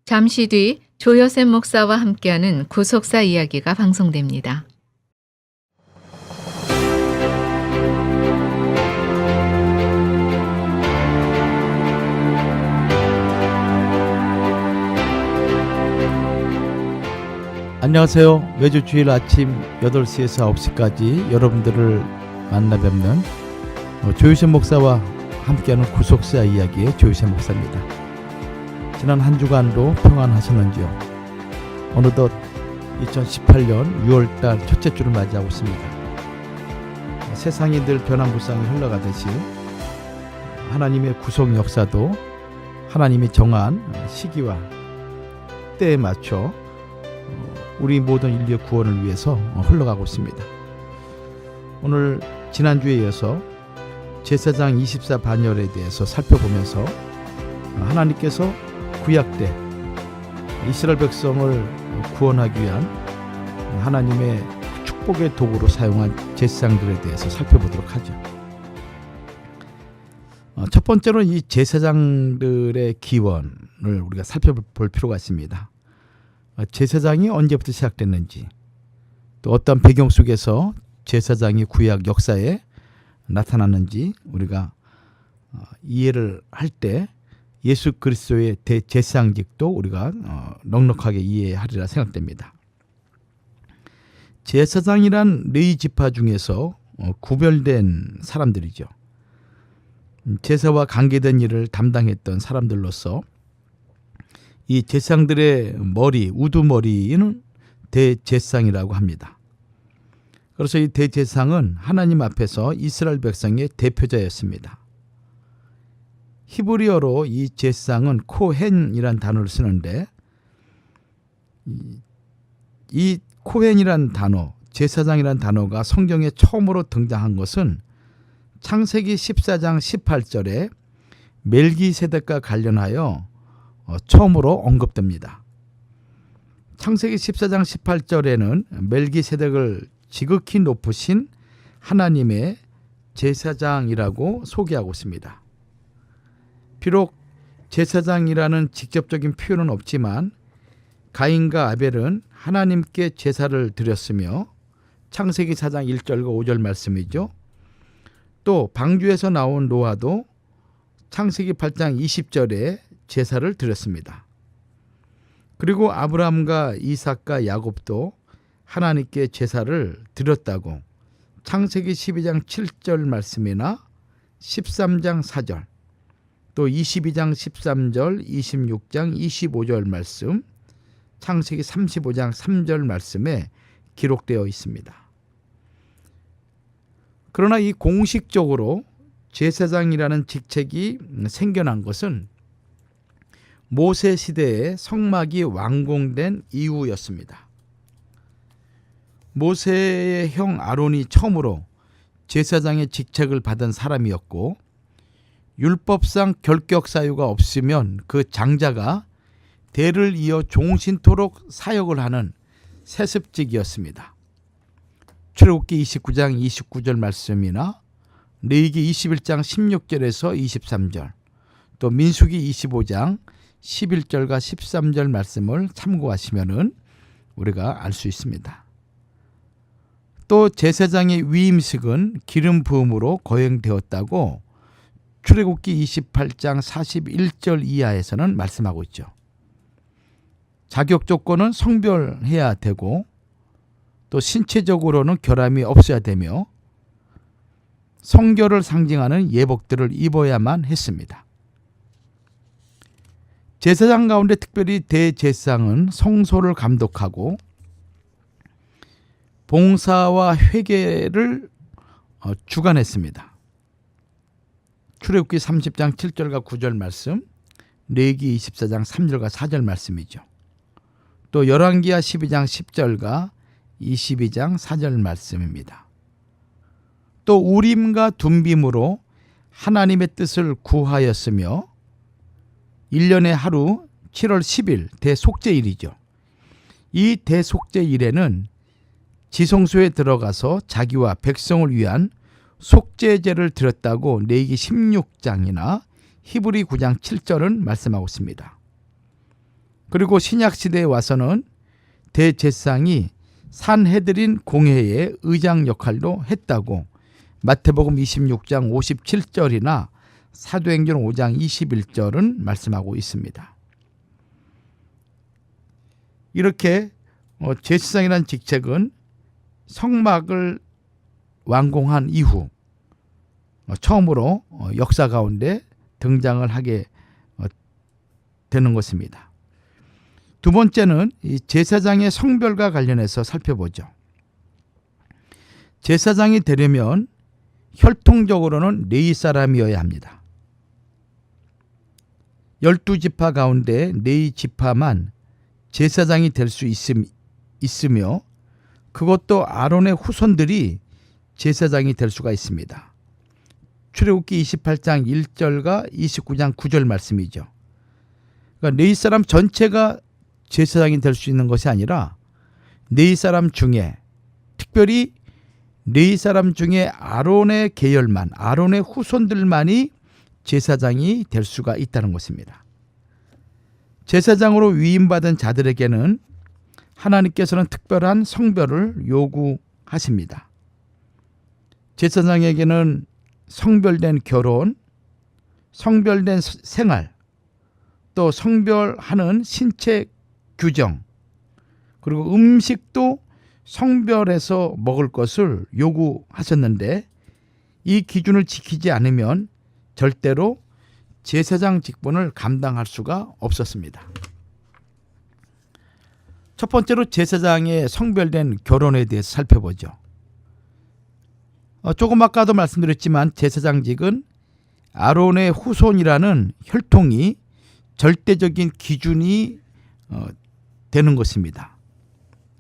잠시 뒤 조여셉 목사와 함께하는 구속사 이야기가 방송됩니다. 안녕하세요. 매주 주일 아침 8시에서 9시까지 여러분들을 만나 뵙는 조유셉 목사와 함께하는 구속사 이야기의 조유셉 목사입니다. 지난 한 주간도 평안하셨는지요? 어느덧 2018년 6월달 첫째 주를 맞이하고 있습니다. 세상이 늘 변화무쌍히 흘러가듯이 하나님의 구속 역사도 하나님이 정한 시기와 때에 맞춰 우리 모든 인류의 구원을 위해서 흘러가고 있습니다. 오늘 지난주에 이어서 제사장 24반열에 대해서 살펴보면서 하나님께서 구약 때 이스라엘 백성을 구원하기 위한 하나님의 축복의 도구로 사용한 제사장들에 대해서 살펴보도록 하죠. 첫 번째로 이 제사장들의 기원을 우리가 살펴볼 필요가 있습니다. 제사장이 언제부터 시작됐는지, 또 어떤 배경 속에서 제사장이 구약 역사에 나타났는지 우리가 이해를 할 때 예수 그리스도의 대제사장직도 우리가 넉넉하게 이해하리라 생각됩니다. 제사장이란 레위 지파 중에서 구별된 사람들이죠. 제사와 관계된 일을 담당했던 사람들로서 이 제사장들의 머리, 우두머리는 대제사장이라고 합니다. 그래서 이 대제사장은 하나님 앞에서 이스라엘 백성의 대표자였습니다. 히브리어로 이 제사장은 코헨이란 단어를 쓰는데, 이 코헨이란 단어, 제사장이란 단어가 성경에 처음으로 등장한 것은 창세기 14장 18절에 멜기세덱과 관련하여 처음으로 언급됩니다. 창세기 14장 18절에는 멜기세덱을 지극히 높으신 하나님의 제사장이라고 소개하고 있습니다. 비록 제사장이라는 직접적인 표현은 없지만 가인과 아벨은 하나님께 제사를 드렸으며, 창세기 4장 1절과 5절 말씀이죠. 또 방주에서 나온 노아도 창세기 8장 20절에 제사를 드렸습니다. 그리고 아브라함과 이삭과 야곱도 하나님께 제사를 드렸다고 창세기 12장 7절 말씀이나 13장 4절, 또 22장 13절, 26장 25절 말씀, 창세기 35장 3절 말씀에 기록되어 있습니다. 그러나 이 공식적으로 제사장이라는 직책이 생겨난 것은 모세 시대에 성막이 완공된 이후였습니다. 모세의 형 아론이 처음으로 제사장의 직책을 받은 사람이었고, 율법상 결격 사유가 없으면 그 장자가 대를 이어 종신토록 사역을 하는 세습직이었습니다. 출애굽기 29장 29절 말씀이나 레위기 21장 16절에서 23절, 또 민수기 25장 11절과 13절 말씀을 참고하시면은 우리가 알 수 있습니다. 또 제사장의 위임식은 기름 부음으로 거행되었다고 출애굽기 28장 41절 이하에서는 말씀하고 있죠. 자격 조건은 성별해야 되고, 또 신체적으로는 결함이 없어야 되며, 성결을 상징하는 예복들을 입어야만 했습니다. 제사장 가운데 특별히 대제사장은 성소를 감독하고 봉사와 회개를 주관했습니다. 출애굽기 30장 7절과 9절 말씀, 레위기 24장 3절과 4절 말씀이죠. 또 열왕기하 12장 10절과 22장 4절 말씀입니다. 또 우림과 둠빔으로 하나님의 뜻을 구하였으며, 1년에 하루 7월 10일 대속죄일이죠. 이 대속죄일에는 지성소에 들어가서 자기와 백성을 위한 속죄제를 드렸다고 레위기 16장이나 히브리 9장 7절은 말씀하고 있습니다. 그리고 신약시대에 와서는 대제사장이 산헤드린 공회의 의장 역할도 했다고 마태복음 26장 57절이나 사도행전 5장 21절은 말씀하고 있습니다. 이렇게 제사장이라는 직책은 성막을 완공한 이후 처음으로 역사 가운데 등장을 하게 되는 것입니다. 두 번째는 이 제사장의 성별과 관련해서 살펴보죠. 제사장이 되려면 혈통적으로는 레위 사람이어야 합니다. 12지파 가운데 레위 지파만 제사장이 될 수 있으며 그것도 아론의 후손들이 제사장이 될 수가 있습니다. 출애굽기 28장 1절과 29장 9절 말씀이죠. 그러니까 레위 사람 전체가 제사장이 될 수 있는 것이 아니라 레위 사람 중에 특별히 레위 사람 중에 아론의 계열만, 아론의 후손들만이 제사장이 될 수가 있다는 것입니다. 제사장으로 위임받은 자들에게는 하나님께서는 특별한 성별을 요구하십니다. 제사장에게는 성별된 결혼, 성별된 생활, 또 성별하는 신체 규정, 그리고 음식도 성별해서 먹을 것을 요구하셨는데 이 기준을 지키지 않으면 절대로 제사장 직분을 감당할 수가 없었습니다. 첫 번째로 제사장의 성별된 결혼에 대해서 살펴보죠. 조금 아까도 말씀드렸지만 제사장직은 아론의 후손이라는 혈통이 절대적인 기준이 되는 것입니다.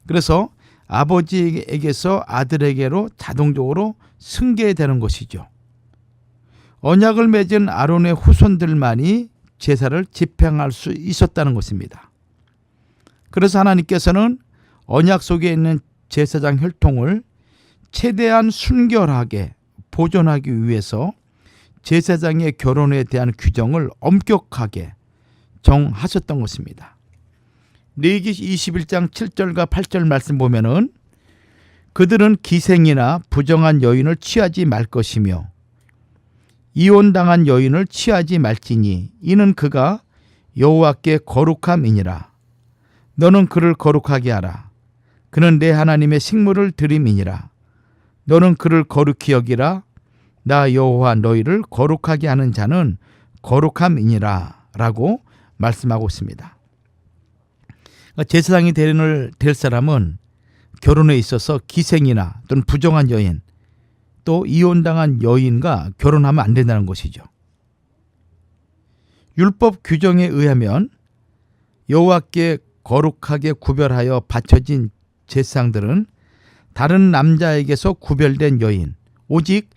그래서 아버지에게서 아들에게로 자동적으로 승계되는 것이죠. 언약을 맺은 아론의 후손들만이 제사를 집행할 수 있었다는 것입니다. 그래서 하나님께서는 언약 속에 있는 제사장 혈통을 최대한 순결하게 보존하기 위해서 제사장의 결혼에 대한 규정을 엄격하게 정하셨던 것입니다. 레위기 21장 7절과 8절 말씀 보면은 그들은 기생이나 부정한 여인을 취하지 말 것이며 이혼당한 여인을 취하지 말지니 이는 그가 여호와께 거룩함이니라. 너는 그를 거룩하게 하라. 그는 내 하나님의 식물을 드림이니라. 너는 그를 거룩히 여기라. 나 여호와 너희를 거룩하게 하는 자는 거룩함이니라 라고 말씀하고 있습니다. 제사장이 될 사람은 결혼에 있어서 기생이나 또는 부정한 여인, 또 이혼당한 여인과 결혼하면 안 된다는 것이죠. 율법 규정에 의하면 여호와께 거룩하게 구별하여 바쳐진 제사장들은 다른 남자에게서 구별된 여인, 오직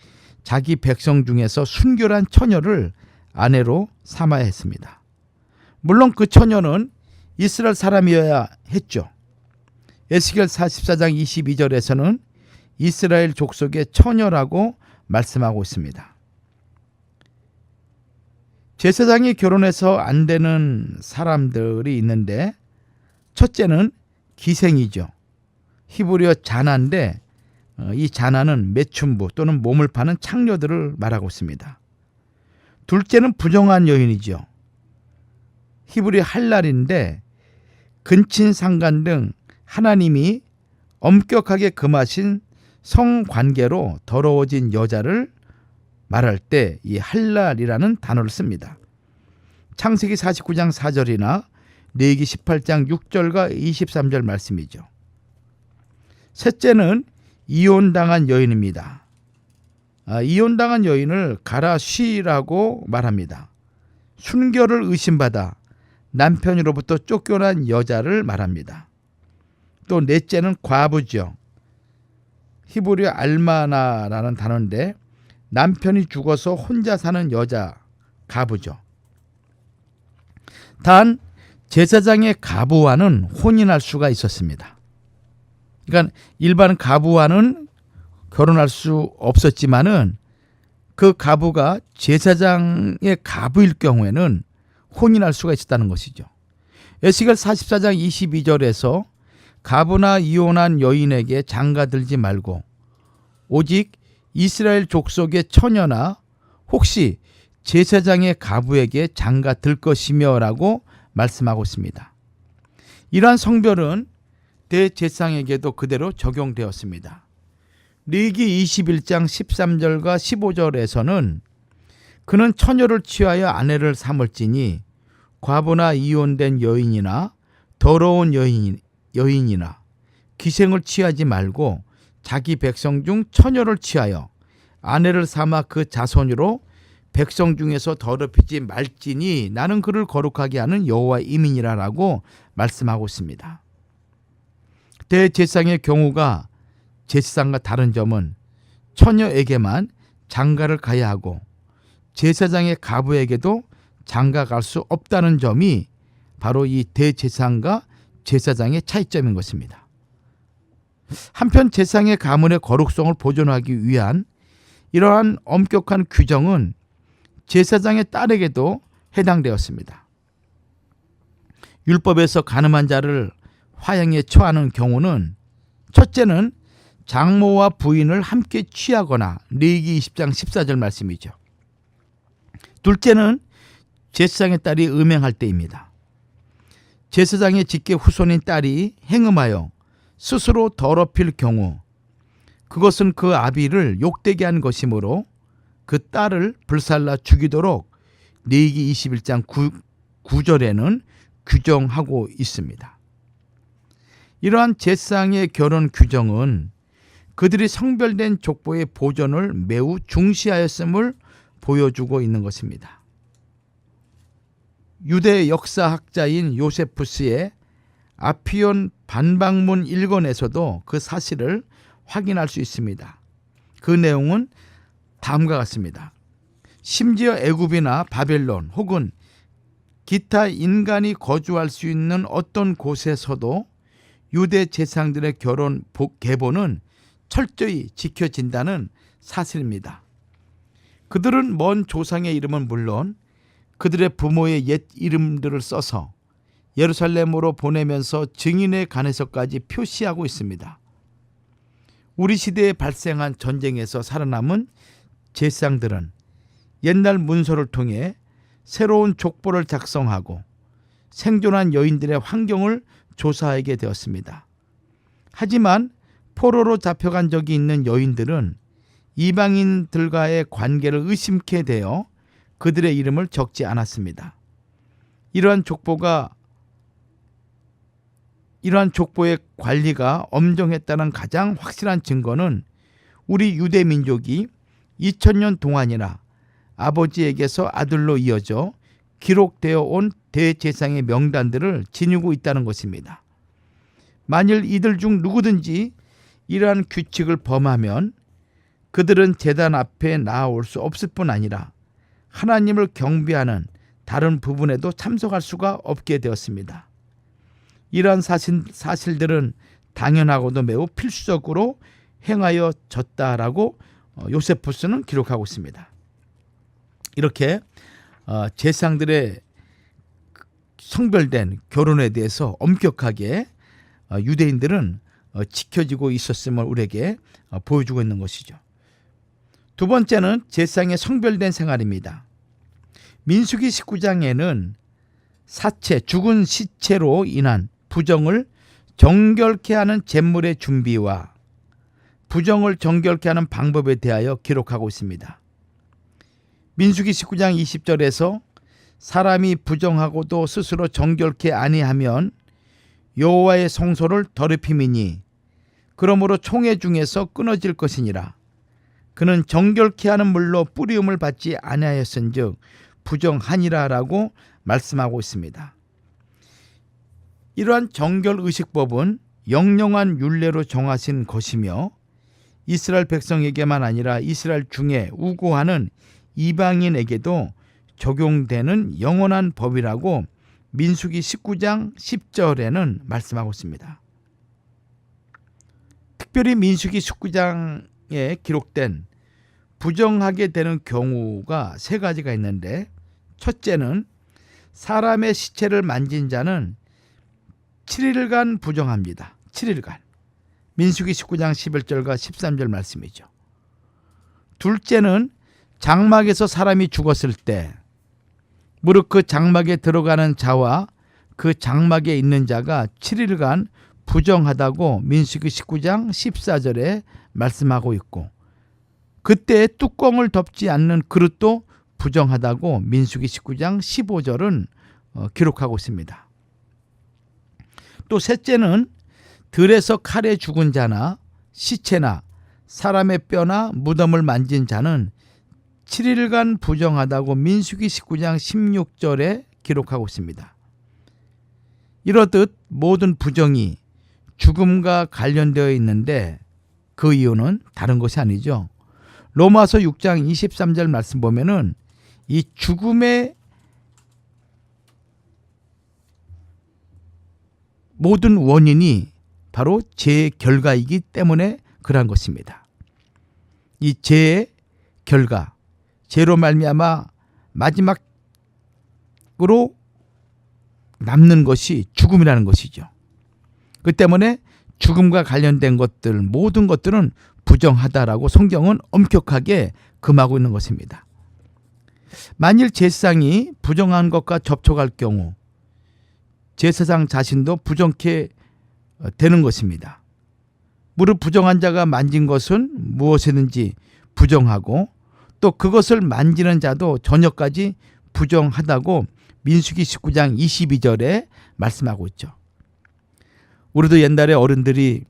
자기 백성 중에서 순결한 처녀를 아내로 삼아야 했습니다. 물론 그 처녀는 이스라엘 사람이어야 했죠. 에스겔 44장 22절에서는 이스라엘 족속의 처녀라고 말씀하고 있습니다. 제사장이 결혼해서 안 되는 사람들이 있는데 첫째는 기생이죠. 히브리어 자나인데 이 자나는 매춘부 또는 몸을 파는 창녀들을 말하고 있습니다. 둘째는 부정한 여인이죠. 히브리 할랄인데 근친상간 등 하나님이 엄격하게 금하신 성관계로 더러워진 여자를 말할 때 이 할랄이라는 단어를 씁니다. 창세기 49장 4절이나 레위기 18장 6절과 23절 말씀이죠. 셋째는 이혼당한 여인입니다. 이혼당한 여인을 가라쉬라고 말합니다. 순결을 의심받아 남편으로부터 쫓겨난 여자를 말합니다. 또 넷째는 과부죠. 히브리어 알마나라는 단어인데 남편이 죽어서 혼자 사는 여자, 가부죠. 단 제사장의 가부와는 혼인할 수가 있었습니다. 그러니까 일반 가부와는 결혼할 수 없었지만은 그 가부가 제사장의 가부일 경우에는 혼인할 수가 있었다는 것이죠. 에스겔 44장 22절에서 가부나 이혼한 여인에게 장가들지 말고 오직 이스라엘 족속의 처녀나 혹시 제사장의 가부에게 장가들 것이며 라고 말씀하고 있습니다. 이러한 성별은 대제사장에게도 그대로 적용되었습니다. 레위기 21장 13절과 15절에서는 그는 처녀를 취하여 아내를 삼을지니 과부나 이혼된 여인이나 더러운 여인이나 기생을 취하지 말고 자기 백성 중 처녀를 취하여 아내를 삼아 그 자손으로 백성 중에서 더럽히지 말지니 나는 그를 거룩하게 하는 여호와 이민이라 라고 말씀하고 있습니다. 대제사장의 경우가 제사장과 다른 점은 처녀에게만 장가를 가야 하고 제사장의 가부에게도 장가 갈 수 없다는 점이 바로 이 대제사장과 제사장의 차이점인 것입니다. 한편 제사장의 가문의 거룩성을 보존하기 위한 이러한 엄격한 규정은 제사장의 딸에게도 해당되었습니다. 율법에서 가늠한 자를 화형에 처하는 경우는 첫째는 장모와 부인을 함께 취하거나 레위기 20장 14절 말씀이죠. 둘째는 제사장의 딸이 음행할 때입니다. 제사장의 직계 후손인 딸이 행음하여 스스로 더럽힐 경우 그것은 그 아비를 욕되게 한 것이므로 그 딸을 불살라 죽이도록 레위기 21장 9절에는 규정하고 있습니다. 이러한 제사장의 결혼 규정은 그들이 성별된 족보의 보존을 매우 중시하였음을 보여주고 있는 것입니다. 유대 역사학자인 요세푸스의 아피온 반박문 1권에서도 그 사실을 확인할 수 있습니다. 그 내용은 다음과 같습니다. 심지어 애굽이나 바벨론 혹은 기타 인간이 거주할 수 있는 어떤 곳에서도 유대 제사장들의 결혼 계보는 철저히 지켜진다는 사실입니다. 그들은 먼 조상의 이름은 물론 그들의 부모의 옛 이름들을 써서 예루살렘으로 보내면서 증인에 관해서까지 표시하고 있습니다. 우리 시대에 발생한 전쟁에서 살아남은 제사장들은 옛날 문서를 통해 새로운 족보를 작성하고 생존한 여인들의 환경을 조사하게 되었습니다. 하지만 포로로 잡혀간 적이 있는 여인들은 이방인들과의 관계를 의심케 되어 그들의 이름을 적지 않았습니다. 이러한 족보의 관리가 엄정했다는 가장 확실한 증거는 우리 유대 민족이 2000년 동안이나 아버지에게서 아들로 이어져 기록되어 온 대제사장의 명단들을 지니고 있다는 것입니다. 만일 이들 중 누구든지 이러한 규칙을 범하면 그들은 제단 앞에 나아올 수 없을 뿐 아니라 하나님을 경배하는 다른 부분에도 참석할 수가 없게 되었습니다. 이러한 사실들은 당연하고도 매우 필수적으로 행하여졌다라고 요세푸스는 기록하고 있습니다. 이렇게 제사장들의 성별된 결혼에 대해서 엄격하게 유대인들은 지켜지고 있었음을 우리에게 보여주고 있는 것이죠. 두 번째는 제사장의 성별된 생활입니다. 민수기 19장에는 죽은 시체로 인한 부정을 정결케 하는 제물의 준비와 부정을 정결케 하는 방법에 대하여 기록하고 있습니다. 민수기 19장 20절에서 사람이 부정하고도 스스로 정결케 아니하면 여호와의 성소를 더럽힘이니 그러므로 총회 중에서 끊어질 것이니라. 그는 정결케 하는 물로 뿌리움을 받지 아니하였은즉 부정하니라라고 말씀하고 있습니다. 이러한 정결의식법은 영영한 율례로 정하신 것이며 이스라엘 백성에게만 아니라 이스라엘 중에 우고하는 이방인에게도 적용되는 영원한 법이라고 민수기 19장 10절에는 말씀하고 있습니다. 특별히 민수기 19장에 기록된 부정하게 되는 경우가 세 가지가 있는데 첫째는 사람의 시체를 만진 자는 7일간 부정합니다. 7일간. 민수기 19장 11절과 13절 말씀이죠. 둘째는 장막에서 사람이 죽었을 때 무릇 그 장막에 들어가는 자와 그 장막에 있는 자가 7일간 부정하다고 민수기 19장 14절에 말씀하고 있고, 그때 뚜껑을 덮지 않는 그릇도 부정하다고 민수기 19장 15절은 기록하고 있습니다. 또 셋째는 들에서 칼에 죽은 자나 시체나 사람의 뼈나 무덤을 만진 자는 7일간 부정하다고 민수기 19장 16절에 기록하고 있습니다. 이렇듯 모든 부정이 죽음과 관련되어 있는데 그 이유는 다른 것이 아니죠. 로마서 6장 23절 말씀 보면은 이 죽음의 모든 원인이 바로 죄의 결과이기 때문에 그러한 것입니다. 이 죄의 결과, 죄로 말미암아 마지막으로 남는 것이 죽음이라는 것이죠. 그 때문에 죽음과 관련된 것들, 모든 것들은 부정하다라고 성경은 엄격하게 금하고 있는 것입니다. 만일 제사장이 부정한 것과 접촉할 경우 제사장 자신도 부정케 되는 것입니다. 무릇 부정한 자가 만진 것은 무엇이든지 부정하고 또 그것을 만지는 자도 저녁까지 부정하다고 민수기 19장 22절에 말씀하고 있죠. 우리도 옛날에 어른들이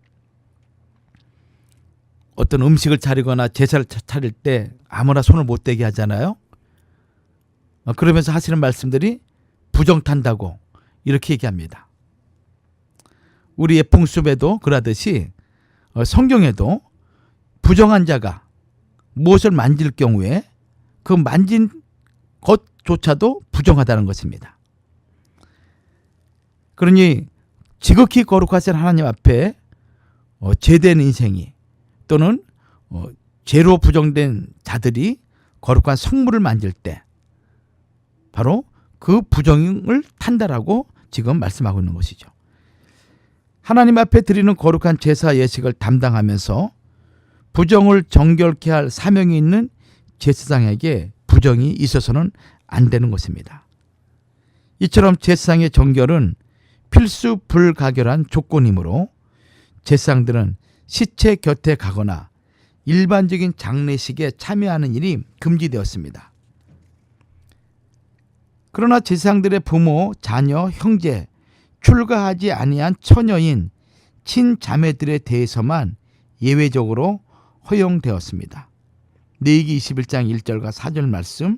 어떤 음식을 차리거나 제사를 차릴 때 아무나 손을 못 대게 하잖아요. 그러면서 하시는 말씀들이 부정탄다고 이렇게 얘기합니다. 우리의 풍습에도 그러듯이 성경에도 부정한 자가 무엇을 만질 경우에 그 만진 것조차도 부정하다는 것입니다. 그러니 지극히 거룩하신 하나님 앞에 죄된 인생이 또는 죄로 부정된 자들이 거룩한 성물을 만질 때 바로 그 부정을 탄다라고 지금 말씀하고 있는 것이죠. 하나님 앞에 드리는 거룩한 제사 예식을 담당하면서 부정을 정결케 할 사명이 있는 제사장에게 부정이 있어서는 안 되는 것입니다. 이처럼 제사장의 정결은 필수 불가결한 조건이므로 제사장들은 시체 곁에 가거나 일반적인 장례식에 참여하는 일이 금지되었습니다. 그러나 제사장들의 부모, 자녀, 형제, 출가하지 아니한 처녀인 친자매들에 대해서만 예외적으로 허용되었습니다. 레위기 21장 1절과 4절 말씀,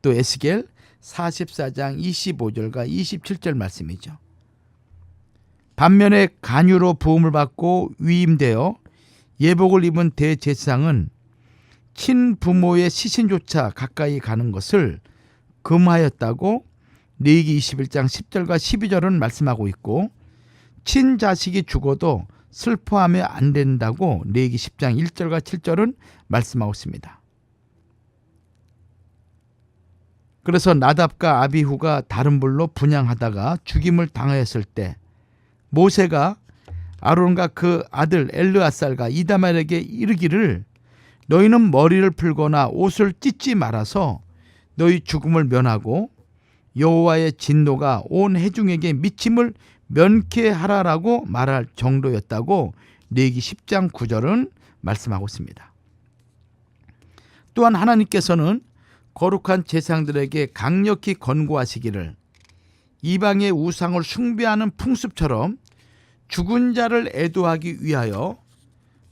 또 에스겔 44장 25절과 27절 말씀이죠. 반면에 간유로 부음을 받고 위임되어 예복을 입은 대제사장은 친부모의 시신조차 가까이 가는 것을 금하였다고 레위기 21장 10절과 12절은 말씀하고 있고, 친자식이 죽어도 슬퍼하면 안 된다고 레위기 10장 1절과 7절은 말씀하고 있습니다. 그래서 나답과 아비후가 다른 불로 분향하다가 죽임을 당하였을 때 모세가 아론과 그 아들 엘르아살과 이다말에게 이르기를 너희는 머리를 풀거나 옷을 찢지 말아서 너희 죽음을 면하고 여호와의 진노가 온 회중에게 미침을 면케 하라라고 말할 정도였다고 레위기 10장 9절은 말씀하고 있습니다. 또한 하나님께서는 거룩한 제사장들에게 강력히 권고하시기를 이방의 우상을 숭배하는 풍습처럼 죽은 자를 애도하기 위하여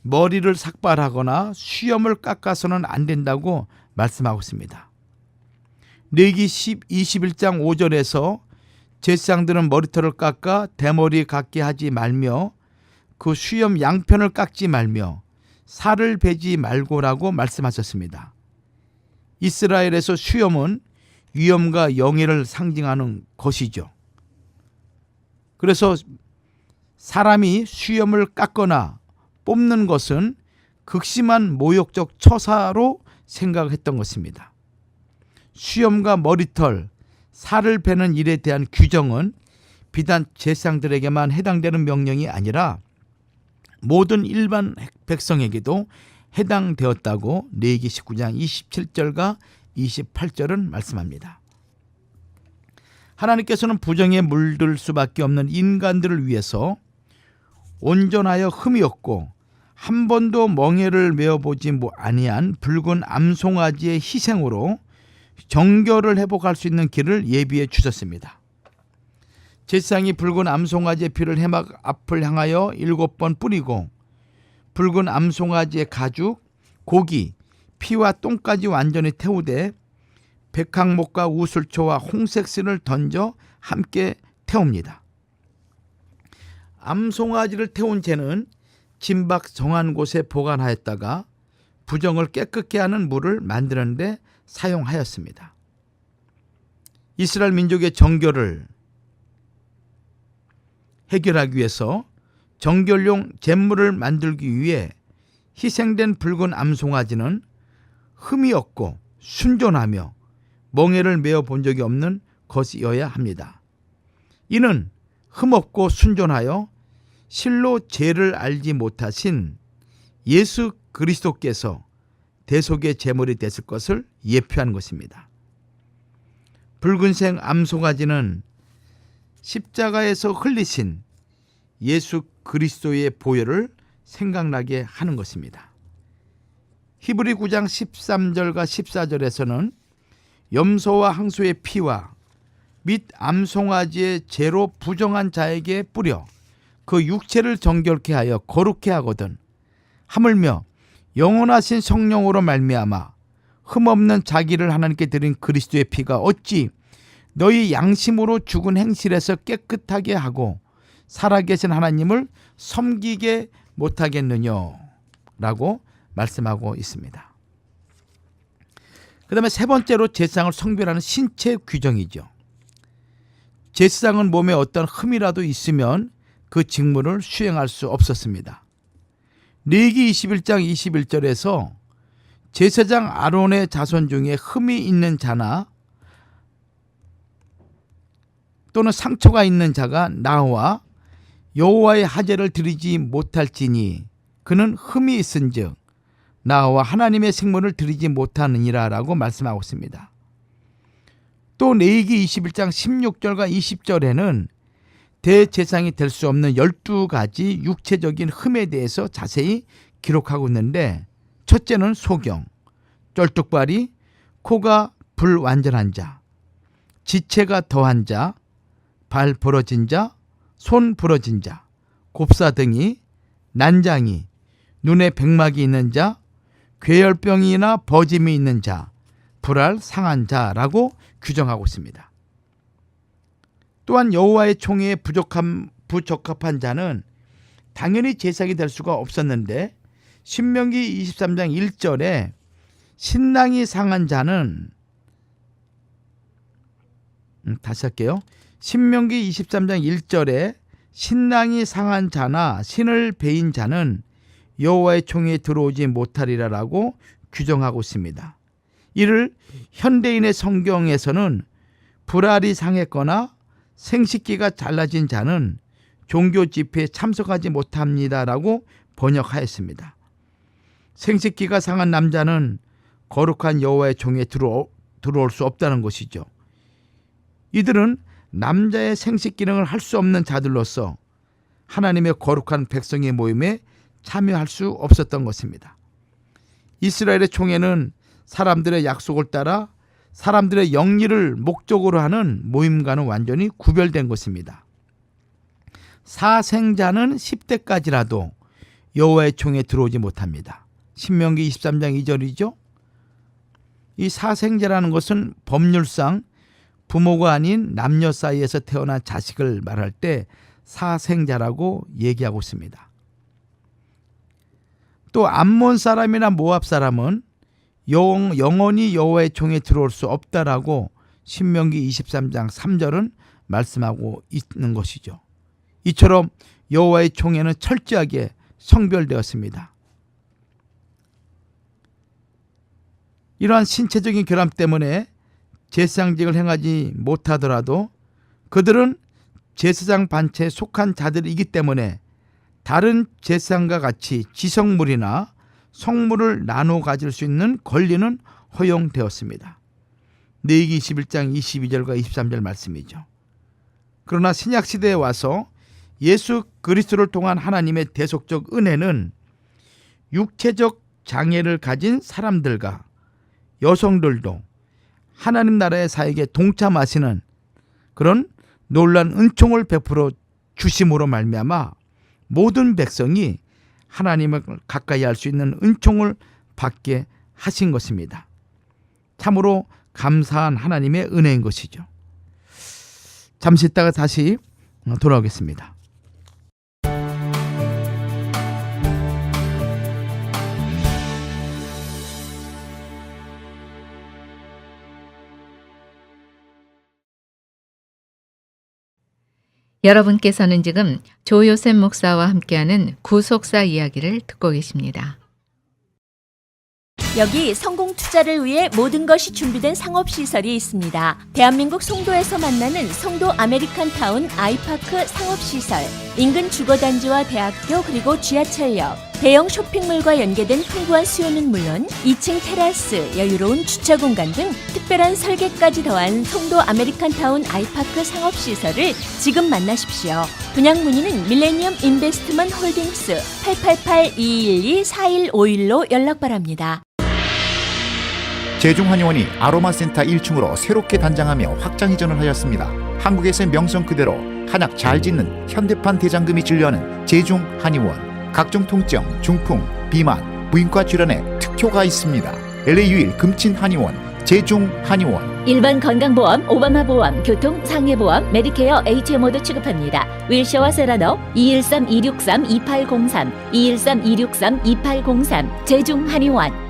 머리를 삭발하거나 수염을 깎아서는 안 된다고 말씀하고 있습니다. 레위기 21장 5절에서 제사장들은 머리털을 깎아 대머리 같게 하지 말며 그 수염 양편을 깎지 말며 살을 베지 말고라고 말씀하셨습니다. 이스라엘에서 수염은 위엄과 영예를 상징하는 것이죠. 그래서 사람이 수염을 깎거나 뽑는 것은 극심한 모욕적 처사로 생각했던 것입니다. 수염과 머리털, 살을 베는 일에 대한 규정은 비단 제사장들에게만 해당되는 명령이 아니라 모든 일반 백성에게도 해당되었다고 레위기 19장 27절과 28절은 말씀합니다. 하나님께서는 부정에 물들 수밖에 없는 인간들을 위해서 온전하여 흠이 없고 한 번도 멍에를 메어보지 아니한 붉은 암송아지의 희생으로 정결을 회복할 수 있는 길을 예비해 주셨습니다. 제사장이 붉은 암송아지의 피를 회막 앞을 향하여 7번 뿌리고 붉은 암송아지의 가죽, 고기, 피와 똥까지 완전히 태우되 백항목과 우슬초와 홍색신을 던져 함께 태웁니다. 암송아지를 태운 채는 진박 정한 곳에 보관하였다가 부정을 깨끗게 하는 물을 만드는 데 사용하였습니다. 이스라엘 민족의 정결을 해결하기 위해서 정결용 제물을 만들기 위해 희생된 붉은 암송아지는 흠이 없고 순전하며 멍에를 메어 본 적이 없는 것이어야 합니다. 이는 흠없고 순전하여 실로 죄를 알지 못하신 예수 그리스도께서 대속의 제물이 됐을 것을 예표한 것입니다. 붉은색 암송아지는 십자가에서 흘리신 예수 그리스도의 보혈을 생각나게 하는 것입니다. 히브리 9장 13절과 14절에서는 염소와 항소의 피와 및 암송아지의 죄로 부정한 자에게 뿌려 그 육체를 정결케 하여 거룩케 하거든 하물며 영원하신 성령으로 말미암아 흠없는 자기를 하나님께 드린 그리스도의 피가 어찌 너희 양심으로 죽은 행실에서 깨끗하게 하고 살아계신 하나님을 섬기게 못하겠느냐 라고 말씀하고 있습니다. 그 다음에 세 번째로 제사장을 성별하는 신체 규정이죠. 제사장은 몸에 어떤 흠이라도 있으면 그 직무를 수행할 수 없었습니다. 레위기 21장 21절에서 제사장 아론의 자손 중에 흠이 있는 자나 또는 상처가 있는 자가 나와 여호와의 하제를 드리지 못할지니 그는 흠이 있은즉 나와 하나님의 생물을 드리지 못하느니라 라고 말씀하고 있습니다. 또 레위기 21장 16절과 20절에는 대제사장이 될 수 없는 12가지 육체적인 흠에 대해서 자세히 기록하고 있는데, 첫째는 소경, 쩔뚝발이, 코가 불완전한 자, 지체가 더한 자, 발 부러진 자, 손 부러진 자, 곱사등이, 난장이, 눈에 백막이 있는 자, 괴혈병이나 버짐이 있는 자, 불알 상한 자라고 규정하고 있습니다. 또한 여호와의 총회에 부적합한 자는 당연히 제사장이 될 수가 없었는데, 신명기 23장 1절에 신랑이 상한 자는, 다시 할게요. 신명기 23장 1절에 신랑이 상한 자나 신을 베인 자는 여호와의 총회에 들어오지 못하리라라고 규정하고 있습니다. 이를 현대인의 성경에서는 불알이 상했거나 생식기가 잘라진 자는 종교 집회에 참석하지 못합니다라고 번역하였습니다. 생식기가 상한 남자는 거룩한 여호와의 총회에 들어올 수 없다는 것이죠. 이들은 남자의 생식 기능을 할 수 없는 자들로서 하나님의 거룩한 백성의 모임에 참여할 수 없었던 것입니다. 이스라엘의 총회는 사람들의 약속을 따라 사람들의 영리를 목적으로 하는 모임과는 완전히 구별된 것입니다. 사생자는 10대까지라도 여호와의 총회에 들어오지 못합니다. 신명기 23장 2절이죠. 이 사생자라는 것은 법률상 부모가 아닌 남녀 사이에서 태어난 자식을 말할 때 사생자라고 얘기하고 있습니다. 또 암몬 사람이나 모압 사람은 영원히 여호와의 총회에 들어올 수 없다라고 신명기 23장 3절은 말씀하고 있는 것이죠. 이처럼 여호와의 총회는 철저하게 성별되었습니다. 이러한 신체적인 결함 때문에 제사장직을 행하지 못하더라도 그들은 제사장 반체에 속한 자들이기 때문에 다른 제사장과 같이 지성물이나 성물을 나눠 가질 수 있는 권리는 허용되었습니다. 레위기 21장 22절과 23절 말씀이죠. 그러나 신약시대에 와서 예수 그리스도를 통한 하나님의 대속적 은혜는 육체적 장애를 가진 사람들과 여성들도 하나님 나라의 사역에 동참하시는 그런 놀라운 은총을 베풀어 주심으로 말미암아 모든 백성이 하나님을 가까이 할 수 있는 은총을 받게 하신 것입니다. 참으로 감사한 하나님의 은혜인 것이죠. 잠시 있다가 다시 돌아오겠습니다. 여러분께서는 지금 조요셉 목사와 함께하는 구속사 이야기를 듣고 계십니다. 여기 성공 투자를 위해 모든 것이 준비된 상업시설이 있습니다. 대한민국 송도에서 만나는 송도 아메리칸 타운 아이파크 상업시설, 인근 주거단지와 대학교 그리고 지하철역, 대형 쇼핑몰과 연계된 풍부한 수요는 물론 2층 테라스, 여유로운 주차 공간 등 특별한 설계까지 더한 송도 아메리칸 타운 아이파크 상업시설을 지금 만나십시오. 분양 문의는 밀레니엄 인베스트먼트 홀딩스 888-212-4151로 연락 바랍니다. 제중한의원이 아로마센터 1층으로 새롭게 단장하며 확장 이전을 하였습니다. 한국에서의 명성 그대로 한약 잘 짓는 현대판 대장금이 진료하는 제중한의원. 각종 통증, 중풍, 비만, 무인과 질환에 특효가 있습니다. LA 유일 금친한의원 제중한의원. 일반 건강보험, 오바마 보험, 교통, 상해보험, 메디케어, HMO도 취급합니다. 윌셔와 세라너 213-263-2803, 213-263-2803 제중한의원.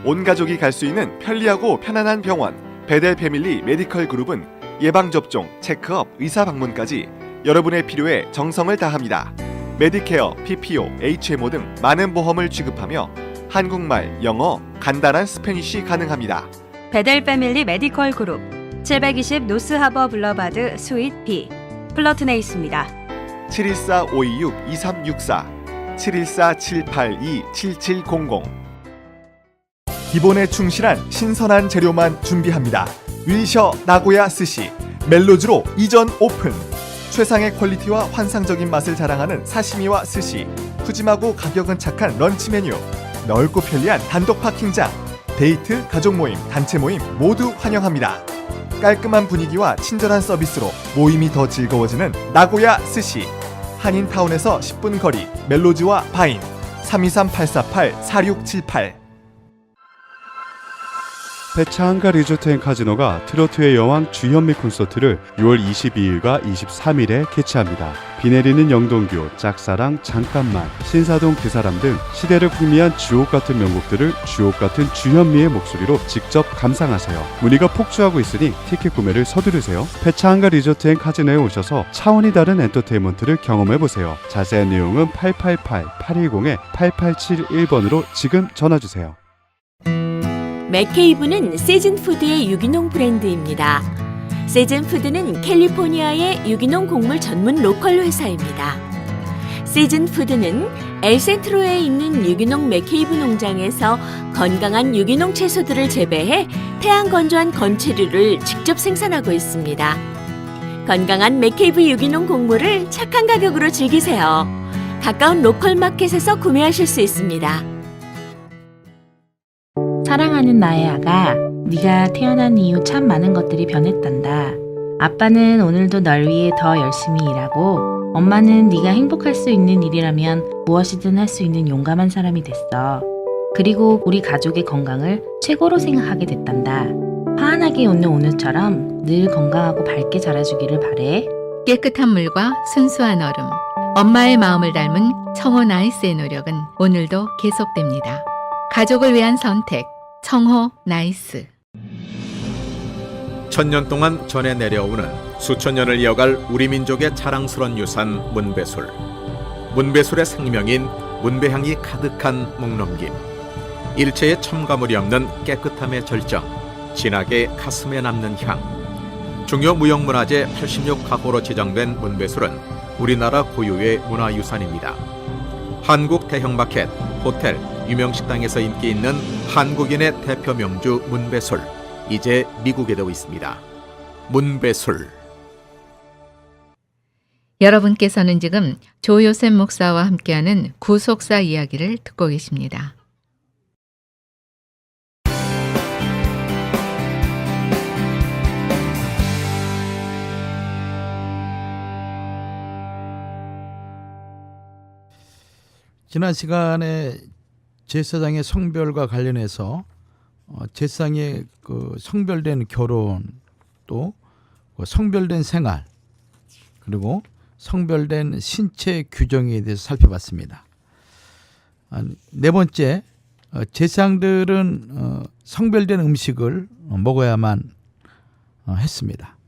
온 가족이 갈 수 있는 편리하고 편안한 병원 베델 패밀리 메디컬 그룹은 예방접종, 체크업, 의사 방문까지 여러분의 필요에 정성을 다합니다. 메디케어, PPO, HMO 등 많은 보험을 취급하며 한국말, 영어, 간단한 스페니쉬 가능합니다. 베델 패밀리 메디컬 그룹 720 노스하버 블러바드 스윗 B 플러튼에 있습니다. 714-526-2364 714-782-7700 기본에 충실한 신선한 재료만 준비합니다. 윌셔 나고야 스시 멜로즈로 이전 오픈. 최상의 퀄리티와 환상적인 맛을 자랑하는 사시미와 스시, 푸짐하고 가격은 착한 런치 메뉴, 넓고 편리한 단독 파킹장, 데이트, 가족 모임, 단체 모임 모두 환영합니다. 깔끔한 분위기와 친절한 서비스로 모임이 더 즐거워지는 나고야 스시. 한인타운에서 10분 거리 멜로즈와 바인 323-848-4678. 페차한가 리조트앤카지노가 트로트의 여왕 주현미 콘서트를 6월 22일과 23일에 개최합니다. 비 내리는 영동교, 짝사랑, 잠깐만, 신사동 그 사람 등 시대를 풍미한 주옥같은 명곡들을 주옥같은 주현미의 목소리로 직접 감상하세요. 문의가 폭주하고 있으니 티켓 구매를 서두르세요. 페차한가 리조트앤카지노에 오셔서 차원이 다른 엔터테인먼트를 경험해보세요. 자세한 내용은 888-810-8871번으로 지금 전화주세요. 맥케이브는 세즌푸드의 유기농 브랜드입니다. 세즌푸드는 캘리포니아의 유기농 곡물 전문 로컬 회사입니다. 세즌푸드는 엘센트로에 있는 유기농 맥케이브 농장에서 건강한 유기농 채소들을 재배해 태양 건조한 건체류를 직접 생산하고 있습니다. 건강한 맥케이브 유기농 곡물을 착한 가격으로 즐기세요. 가까운 로컬 마켓에서 구매하실 수 있습니다. 사랑하는 나의 아가, 네가 태어난 이후 참 많은 것들이 변했단다. 아빠는 오늘도 널 위해 더 열심히 일하고, 엄마는 네가 행복할 수 있는 일이라면 무엇이든 할 수 있는 용감한 사람이 됐어. 그리고 우리 가족의 건강을 최고로 생각하게 됐단다. 환하게 웃는 오늘처럼 늘 건강하고 밝게 자라주기를 바래. 깨끗한 물과 순수한 얼음, 엄마의 마음을 닮은 청호 나이스의 노력은 오늘도 계속됩니다. 가족을 위한 선택, 청호 나이스. 천년 동안 전해 내려오는 수천 년을 이어갈 우리 민족의 자랑스러운 유산 문배술. 문배술의 생명인 문배향이 가득한 목넘김. 일체의 첨가물이 없는 깨끗함의 절정. 진하게 가슴에 남는 향. 중요 무형문화재 86가호로 지정된 문배술은 우리나라 고유의 문화유산입니다. 한국 대형마켓, 호텔, 유명식당에서 인기 있는 한국인의 대표 명주 문배술, 이제 미국에도 있습니다. 문배술. 여러분께서는 지금 조요셉 목사와 함께하는 구속사 이야기를 듣고 계십니다. 지난 시간에 제사장의 성별과 관련해서 제사장의 그 성별된 결혼, 또 성별된 생활, 그리고 성별된 신체 규정에 대해서 살펴봤습니다. 네 번째, 제사장들은 성별된 음식을 먹어야만 했습니다.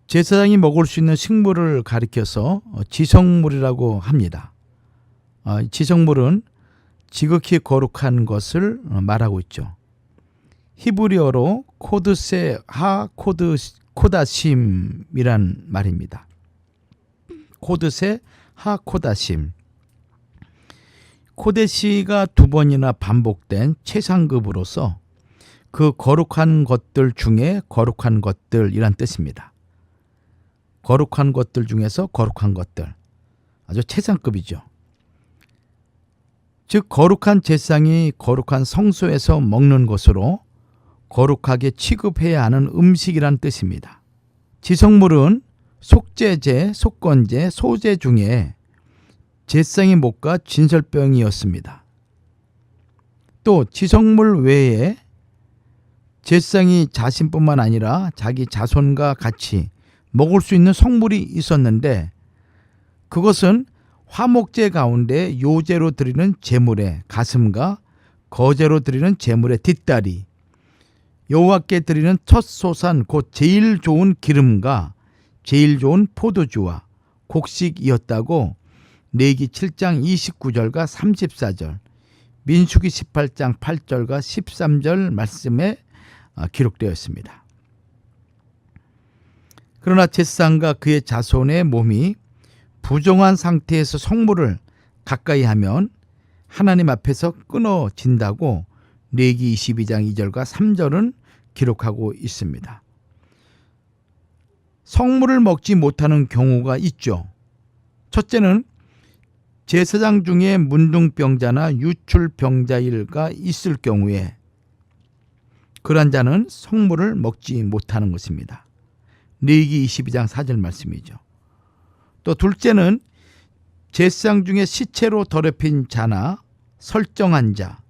제사장이 먹을 수 있는 식물을 가리켜서 지성물이라고 합니다. 지성물은 지극히 거룩한 것을 말하고 있죠. 히브리어로 코드세 하 코다심이란 말입니다. 코드세 하 코다심. 코데시가 두 번이나 반복된 최상급으로서 그 거룩한 것들 중에 거룩한 것들이란 뜻입니다. 거룩한 것들 중에서 거룩한 것들. 아주 최상급이죠. 즉 거룩한 제사장이 거룩한 성소에서 먹는 것으로 거룩하게 취급해야 하는 음식이란 뜻입니다. 지성물은 속죄제, 속건제, 소제 중에 제사장의 목과 진설병이었습니다. 또 지성물 외에 제사장이 자신뿐만 아니라 자기 자손과 같이 먹을 수 있는 성물이 있었는데, 그것은 화목제 가운데 요제로 드리는 제물의 가슴과 거제로 드리는 제물의 뒷다리, 여호와께 드리는 첫 소산 곧 제일 좋은 기름과 제일 좋은 포도주와 곡식이었다고 레위기 7장 29절과 34절, 민수기 18장 8절과 13절 말씀에 기록되어 있습니다. 그러나 제사장과 그의 자손의 몸이 부정한 상태에서 성물을 가까이 하면 하나님 앞에서 끊어진다고 레위기 22장 2절과 3절은 기록하고 있습니다. 성물을 먹지 못하는 경우가 있죠. 첫째는 제사장 중에 문둥병자나 유출병자일가 있을 경우에 그런 자는 성물을 먹지 못하는 것입니다. 레위기 22장 4절 말씀이죠. 또 둘째는 제사장 중에 시체로 더럽힌 자나 설정한 자,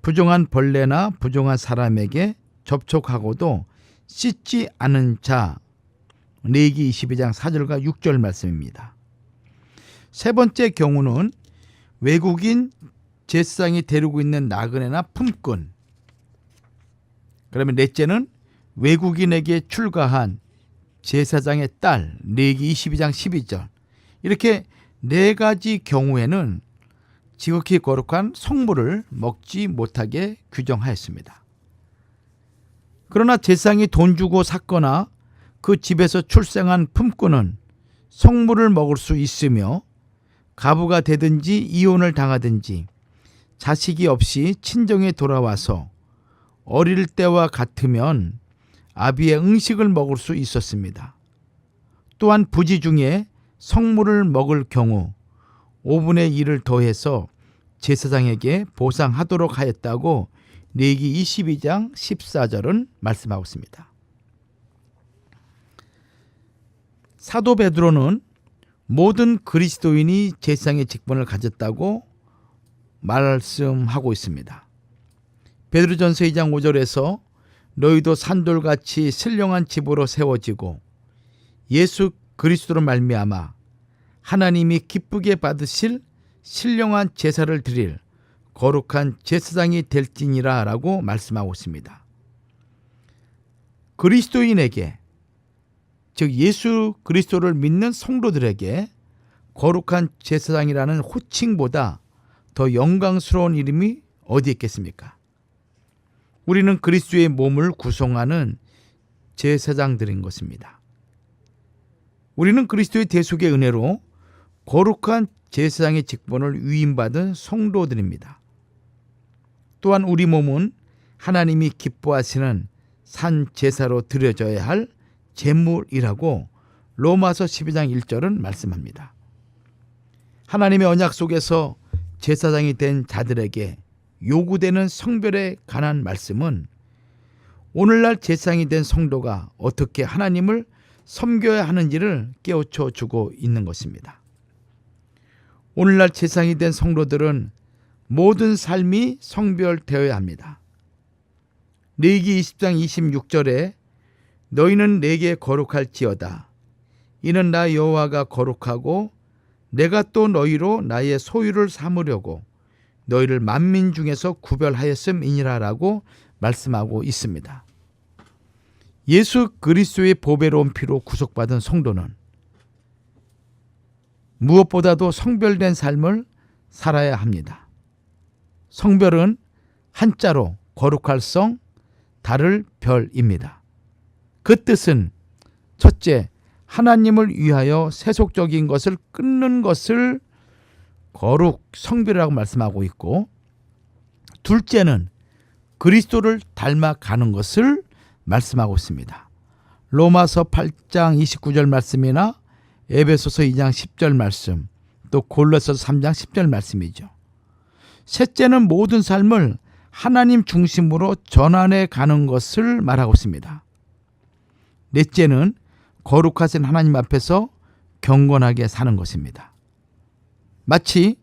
부정한 벌레나 부정한 사람에게 접촉하고도 씻지 않은 자, 레위기 22장 4절과 6절 말씀입니다. 세 번째 경우는 외국인 제사장이 데리고 있는 나그네나 품꾼, 그러면 넷째는 외국인에게 출가한 제사장의 딸, 레위기 22장 12절. 이렇게 네 가지 경우에는 지극히 거룩한 성물을 먹지 못하게 규정하였습니다. 그러나 제사장이 돈 주고 샀거나 그 집에서 출생한 품꾼은 성물을 먹을 수 있으며, 가부가 되든지 이혼을 당하든지 자식이 없이 친정에 돌아와서 어릴 때와 같으면 아비의 응식을 먹을 수 있었습니다. 또한 부지 중에 성물을 먹을 경우 5분의 1을 더해서 제사장에게 보상하도록 하였다고 레위기 22장 14절은 말씀하고 있습니다. 사도 베드로는 모든 그리스도인이 제사장의 직분을 가졌다고 말씀하고 있습니다. 베드로전서 2장 5절에서 너희도 산돌같이 신령한 집으로 세워지고 예수 그리스도로 말미암아 하나님이 기쁘게 받으실 신령한 제사를 드릴 거룩한 제사장이 될지니라 라고 말씀하고 있습니다. 그리스도인에게, 즉 예수 그리스도를 믿는 성도들에게 거룩한 제사장이라는 호칭보다 더 영광스러운 이름이 어디 있겠습니까? 우리는 그리스도의 몸을 구성하는 제사장들인 것입니다. 우리는 그리스도의 대속의 은혜로 거룩한 제사장의 직분을 위임받은 성도들입니다. 또한 우리 몸은 하나님이 기뻐하시는 산 제사로 드려져야 할 제물이라고 로마서 12장 1절은 말씀합니다. 하나님의 언약 속에서 제사장이 된 자들에게 요구되는 성별에 관한 말씀은 오늘날 제사장이 된 성도가 어떻게 하나님을 섬겨야 하는지를 깨우쳐 주고 있는 것입니다. 오늘날 제사장이 된 성도들은 모든 삶이 성별되어야 합니다. 레위기 20장 26절에 너희는 내게 거룩할지어다. 이는 나 여호와가 거룩하고 내가 또 너희로 나의 소유를 삼으려고 너희를 만민 중에서 구별하였음이니라라고 말씀하고 있습니다. 예수 그리스도의 보배로운 피로 구속받은 성도는 무엇보다도 성별된 삶을 살아야 합니다. 성별은 한자로 거룩할 성, 다를 별입니다. 그 뜻은 첫째, 하나님을 위하여 세속적인 것을 끊는 것을 거룩, 성별이라고 말씀하고 있고, 둘째는 그리스도를 닮아가는 것을 말씀하고 있습니다. 로마서 8장 29절 말씀이나 에베소서 2장 10절 말씀, 또 골로새서 3장 10절 말씀이죠. 셋째는 모든 삶을 하나님 중심으로 전환해 가는 것을 말하고 있습니다. 넷째는 거룩하신 하나님 앞에서 경건하게 사는 것입니다. 마치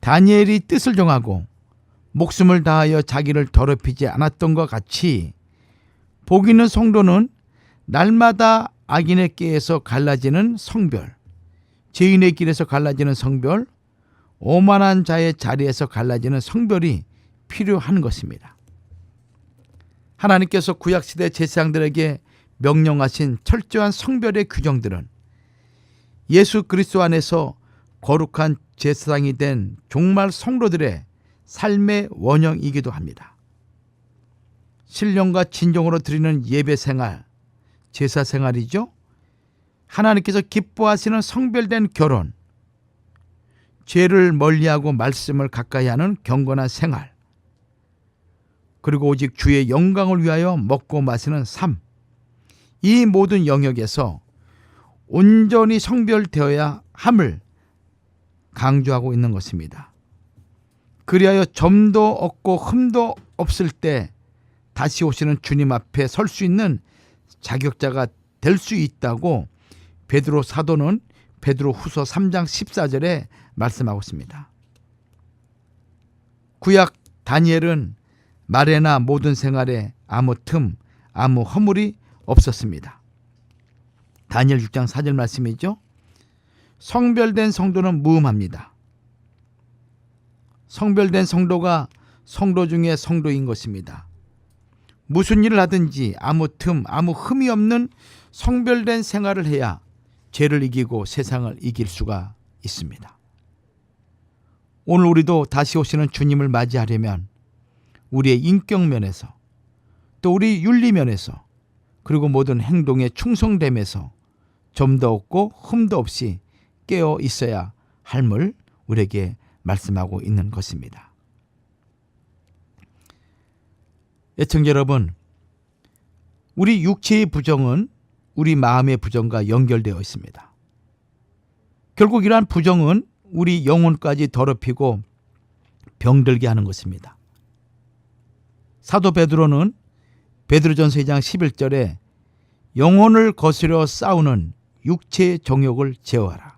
다니엘이 뜻을 정하고 목숨을 다하여 자기를 더럽히지 않았던 것 같이 복 있는 성도는 날마다 악인의 꾀에서 갈라지는 성별, 죄인의 길에서 갈라지는 성별, 오만한 자의 자리에서 갈라지는 성별이 필요한 것입니다. 하나님께서 구약시대 제사장들에게 명령하신 철저한 성별의 규정들은 예수 그리스도 안에서 거룩한 제사장이 된 종말 성도들의 삶의 원형이기도 합니다. 신령과 진정으로 드리는 예배 생활, 제사 생활이죠. 하나님께서 기뻐하시는 성별된 결혼, 죄를 멀리하고 말씀을 가까이 하는 경건한 생활, 그리고 오직 주의 영광을 위하여 먹고 마시는 삶, 이 모든 영역에서 온전히 성별되어야 함을 강조하고 있는 것입니다. 그리하여 점도 없고 흠도 없을 때 다시 오시는 주님 앞에 설 수 있는 자격자가 될 수 있다고 베드로 사도는 베드로 후서 3장 14절에 말씀하고 있습니다. 구약 다니엘은 말에나 모든 생활에 아무 틈, 아무 허물이 없었습니다. 다니엘 6장 4절 말씀이죠. 성별된 성도는 무음합니다. 성별된 성도가 성도 중에 성도인 것입니다. 무슨 일을 하든지 아무 틈, 아무 흠이 없는 성별된 생활을 해야 죄를 이기고 세상을 이길 수가 있습니다. 오늘 우리도 다시 오시는 주님을 맞이하려면 우리의 인격 면에서 또 우리 윤리 면에서 그리고 모든 행동의 충성됨에서 점도 없고 흠도 없이 깨어 있어야 할을 우리에게 말씀하고 있는 것입니다. 애청자 여러분, 우리 육체의 부정은 우리 마음의 부정과 연결되어 있습니다. 결국 이러한 부정은 우리 영혼까지 더럽히고 병들게 하는 것입니다. 사도 베드로는 베드로전서 2장 11절에 영혼을 거스려 싸우는 육체의 정욕을 제어하라.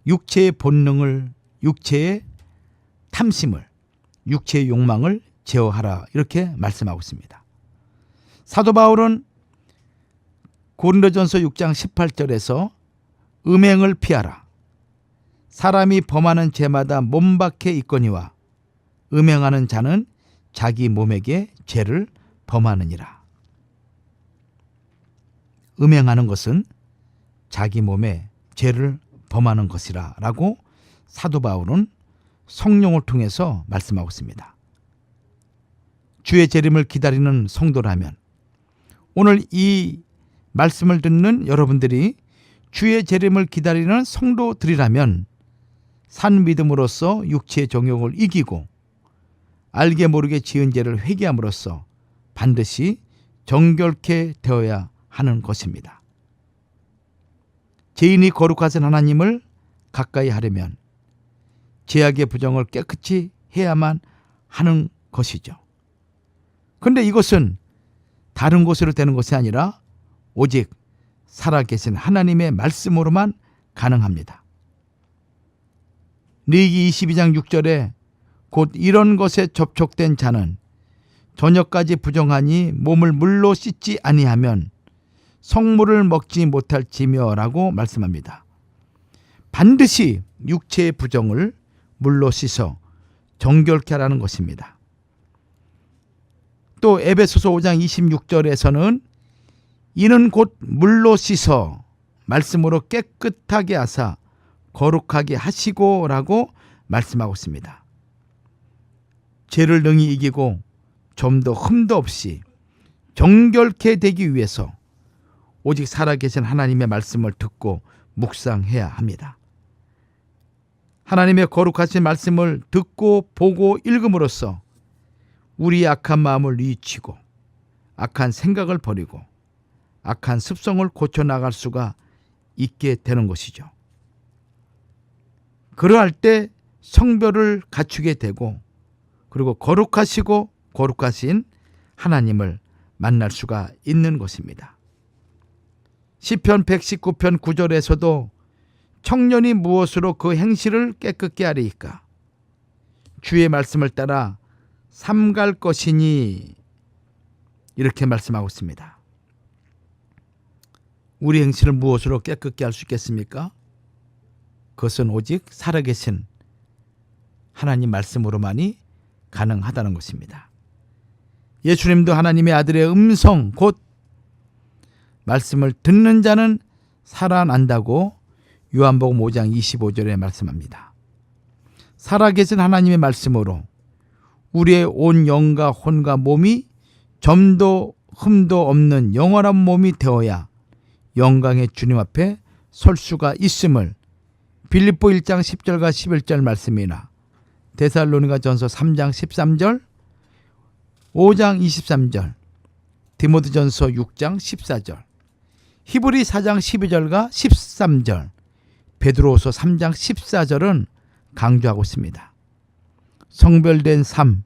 육체의 본능을, 육체의 탐심을, 육체의 욕망을 제어하라, 이렇게 말씀하고 있습니다. 사도 바울은 고린도전서 6장 18절에서 음행을 피하라. 사람이 범하는 죄마다 몸 밖에 있거니와 음행하는 자는 자기 몸에게 죄를 범하느니라. 음행하는 것은 자기 몸에 죄를 범하는 것이라 라고 사도 바울은 성령을 통해서 말씀하고 있습니다. 주의 재림을 기다리는 성도라면 오늘 이 말씀을 듣는 여러분들이 주의 재림을 기다리는 성도들이라면 산 믿음으로써 육체의 정욕을 이기고 알게 모르게 지은 죄를 회개함으로써 반드시 정결케 되어야 하는 것입니다. 죄인이 거룩하신 하나님을 가까이 하려면 죄악의 부정을 깨끗이 해야만 하는 것이죠. 그런데 이것은 다른 곳으로 되는 것이 아니라 오직 살아계신 하나님의 말씀으로만 가능합니다. 레위기 22장 6절에 곧 이런 것에 접촉된 자는 저녁까지 부정하니 몸을 물로 씻지 아니하면 성물을 먹지 못할지며라고 말씀합니다. 반드시 육체의 부정을 물로 씻어 정결케 하라는 것입니다. 또 에베소서 5장 26절에서는 이는 곧 물로 씻어 말씀으로 깨끗하게 하사 거룩하게 하시고라고 말씀하고 있습니다. 죄를 능히 이기고 좀 더 흠도 없이 정결케 되기 위해서 오직 살아계신 하나님의 말씀을 듣고 묵상해야 합니다. 하나님의 거룩하신 말씀을 듣고 보고 읽음으로써 우리의 악한 마음을 뉘우치고 악한 생각을 버리고 악한 습성을 고쳐나갈 수가 있게 되는 것이죠. 그러할 때 성별을 갖추게 되고 그리고 거룩하시고 거룩하신 하나님을 만날 수가 있는 것입니다. 시편 119편 9절에서도 청년이 무엇으로 그 행실을 깨끗게 하리이까? 주의 말씀을 따라 삼갈 것이니 이렇게 말씀하고 있습니다. 우리 행실을 무엇으로 깨끗게 할 수 있겠습니까? 그것은 오직 살아계신 하나님 말씀으로만이 가능하다는 것입니다. 예수님도 하나님의 아들의 음성 곧 말씀을 듣는 자는 살아난다고 요한복음 5장 25절에 말씀합니다. 살아계신 하나님의 말씀으로 우리의 온 영과 혼과 몸이 점도 흠도 없는 영원한 몸이 되어야 영광의 주님 앞에 설 수가 있음을 빌립보 1장 10절과 11절 말씀이나 데살로니가 전서 3장 13절 5장 23절 디모데전서 6장 14절 히브리 4장 12절과 13절 베드로후서 3장 14절은 강조하고 있습니다. 성별된 삶,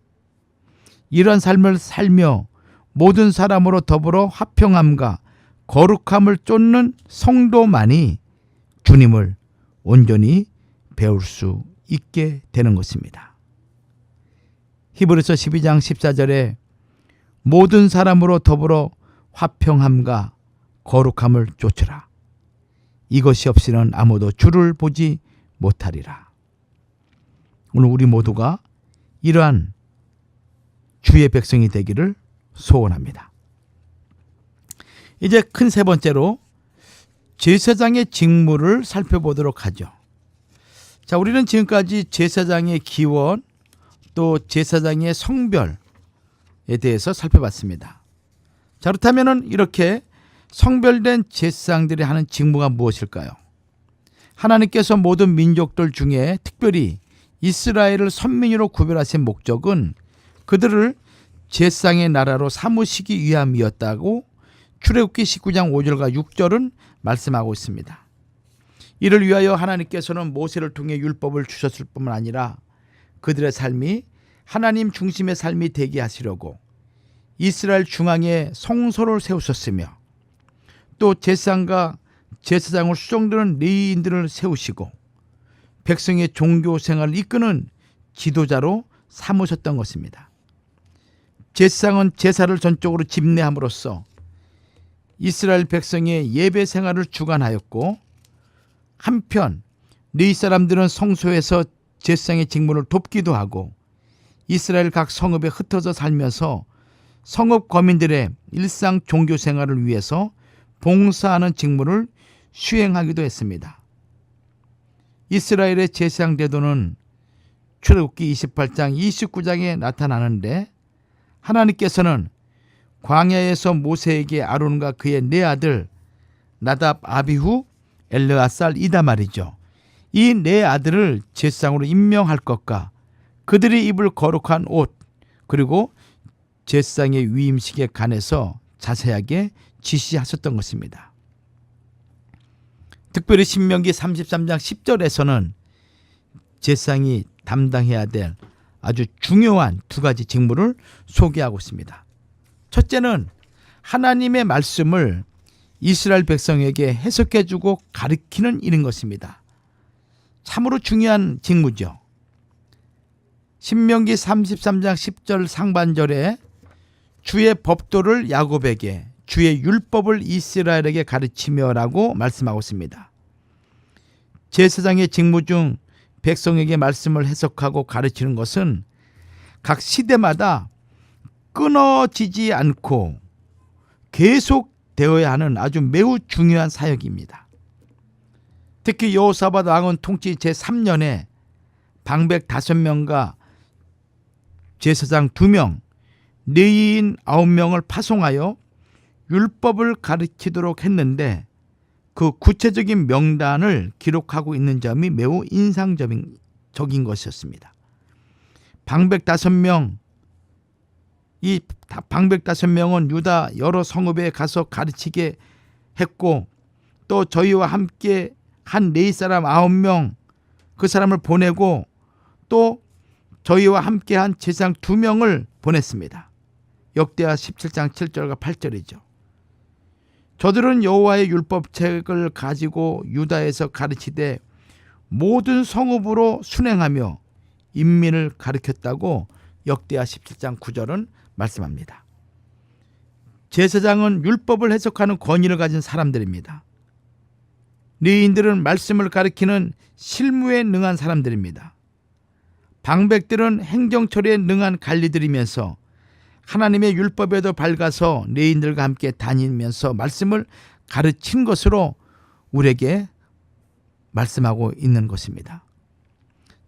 이런 삶을 살며 모든 사람으로 더불어 화평함과 거룩함을 쫓는 성도만이 주님을 온전히 배울 수 있게 되는 것입니다. 히브리서 12장 14절에 모든 사람으로 더불어 화평함과 거룩함을 쫓으라. 이것이 없이는 아무도 주를 보지 못하리라. 오늘 우리 모두가 이러한 주의 백성이 되기를 소원합니다. 이제 큰 세 번째로 제사장의 직무를 살펴보도록 하죠. 자, 우리는 지금까지 제사장의 기원 또 제사장의 성별에 대해서 살펴봤습니다. 자, 그렇다면 이렇게 성별된 제사장들이 하는 직무가 무엇일까요? 하나님께서 모든 민족들 중에 특별히 이스라엘을 선민으로 구별하신 목적은 그들을 제사장의 나라로 삼으시기 위함이었다고 출애굽기 19장 5절과 6절은 말씀하고 있습니다. 이를 위하여 하나님께서는 모세를 통해 율법을 주셨을 뿐만 아니라 그들의 삶이 하나님 중심의 삶이 되게 하시려고 이스라엘 중앙에 성소를 세우셨으며 또 제사장과 제사장을 수종드는 레위인들을 세우시고 백성의 종교 생활을 이끄는 지도자로 삼으셨던 것입니다. 제사장은 제사를 전적으로 집례함으로써 이스라엘 백성의 예배 생활을 주관하였고 한편 레위 사람들은 성소에서 제사장의 직무를 돕기도 하고 이스라엘 각 성읍에 흩어져 살면서 성읍 거민들의 일상 종교 생활을 위해서 봉사하는 직무를 수행하기도 했습니다. 이스라엘의 제사장 제도는 출애굽기 28장 29장에 나타나는데 하나님께서는 광야에서 모세에게 아론과 그의 네 아들 나답, 아비후, 엘르아살 이다 말이죠. 이 네 아들을 제사장으로 임명할 것과 그들이 입을 거룩한 옷 그리고 제사장의 위임식에 관해서 자세하게 지시하셨던 것입니다. 특별히 신명기 33장 10절에서는 제사장이 담당해야 될 아주 중요한 두 가지 직무를 소개하고 있습니다. 첫째는 하나님의 말씀을 이스라엘 백성에게 해석해주고 가르치는 일인 것입니다. 참으로 중요한 직무죠. 신명기 33장 10절 상반절에 주의 법도를 야곱에게 주의 율법을 이스라엘에게 가르치며라고 말씀하고 있습니다. 제사장의 직무 중 백성에게 말씀을 해석하고 가르치는 것은 각 시대마다 끊어지지 않고 계속 되어야 하는 아주 매우 중요한 사역입니다. 특히 여호사밧 왕은 통치 제3년에 방백 5명과 제사장 2명, 레위인 9명을 파송하여 율법을 가르치도록 했는데 그 구체적인 명단을 기록하고 있는 점이 매우 인상적인 것이었습니다. 방백 5명, 이 방백 5명은 유다 여러 성읍에 가서 가르치게 했고 또 저희와 함께 한 레위 사람 9명 그 사람을 보내고 또 저희와 함께 한 제사장 2명을 보냈습니다. 역대하 17장 7절과 8절이죠. 저들은 여호와의 율법책을 가지고 유다에서 가르치되 모든 성읍으로 순행하며 인민을 가르쳤다고 역대하 17장 9절은 말씀합니다. 제사장은 율법을 해석하는 권위를 가진 사람들입니다. 레위인들은 말씀을 가리키는 실무에 능한 사람들입니다. 방백들은 행정처리에 능한 관리들이면서 하나님의 율법에도 밝아서 레위인들과 함께 다니면서 말씀을 가르친 것으로 우리에게 말씀하고 있는 것입니다.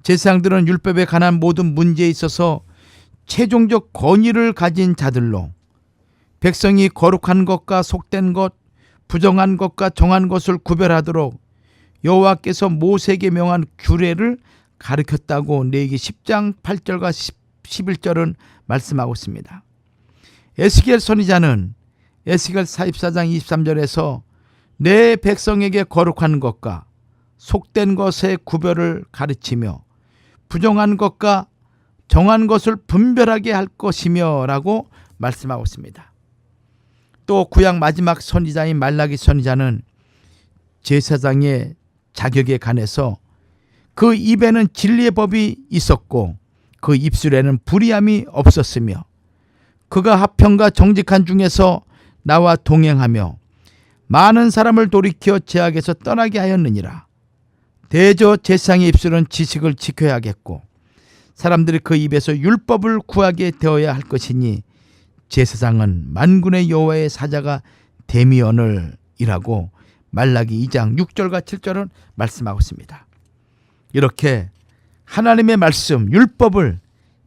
제사장들은 율법에 관한 모든 문제에 있어서 최종적 권위를 가진 자들로 백성이 거룩한 것과 속된 것, 부정한 것과 정한 것을 구별하도록 여호와께서 모세에게 명한 규례를 가르쳤다고 레위기 10장 8절과 11절은 말씀하고 있습니다. 에스겔 선지자는 에스겔 44장 23절에서 내 백성에게 거룩한 것과 속된 것의 구별을 가르치며 부정한 것과 정한 것을 분별하게 할 것이며 라고 말씀하고 있습니다. 또 구약 마지막 선지자인 말라기 선지자는 제사장의 자격에 관해서 그 입에는 진리의 법이 있었고 그 입술에는 불의함이 없었으며 그가 화평과 정직한 중에서 나와 동행하며 많은 사람을 돌이켜 죄악에서 떠나게 하였느니라. 대저 제사장의 입술은 지식을 지켜야겠고 사람들이 그 입에서 율법을 구하게 되어야 할 것이니 제사장은 만군의 여호와의 사자가 데미언을이라고 말라기 2장 6절과 7절은 말씀하고 있습니다. 이렇게 하나님의 말씀 율법을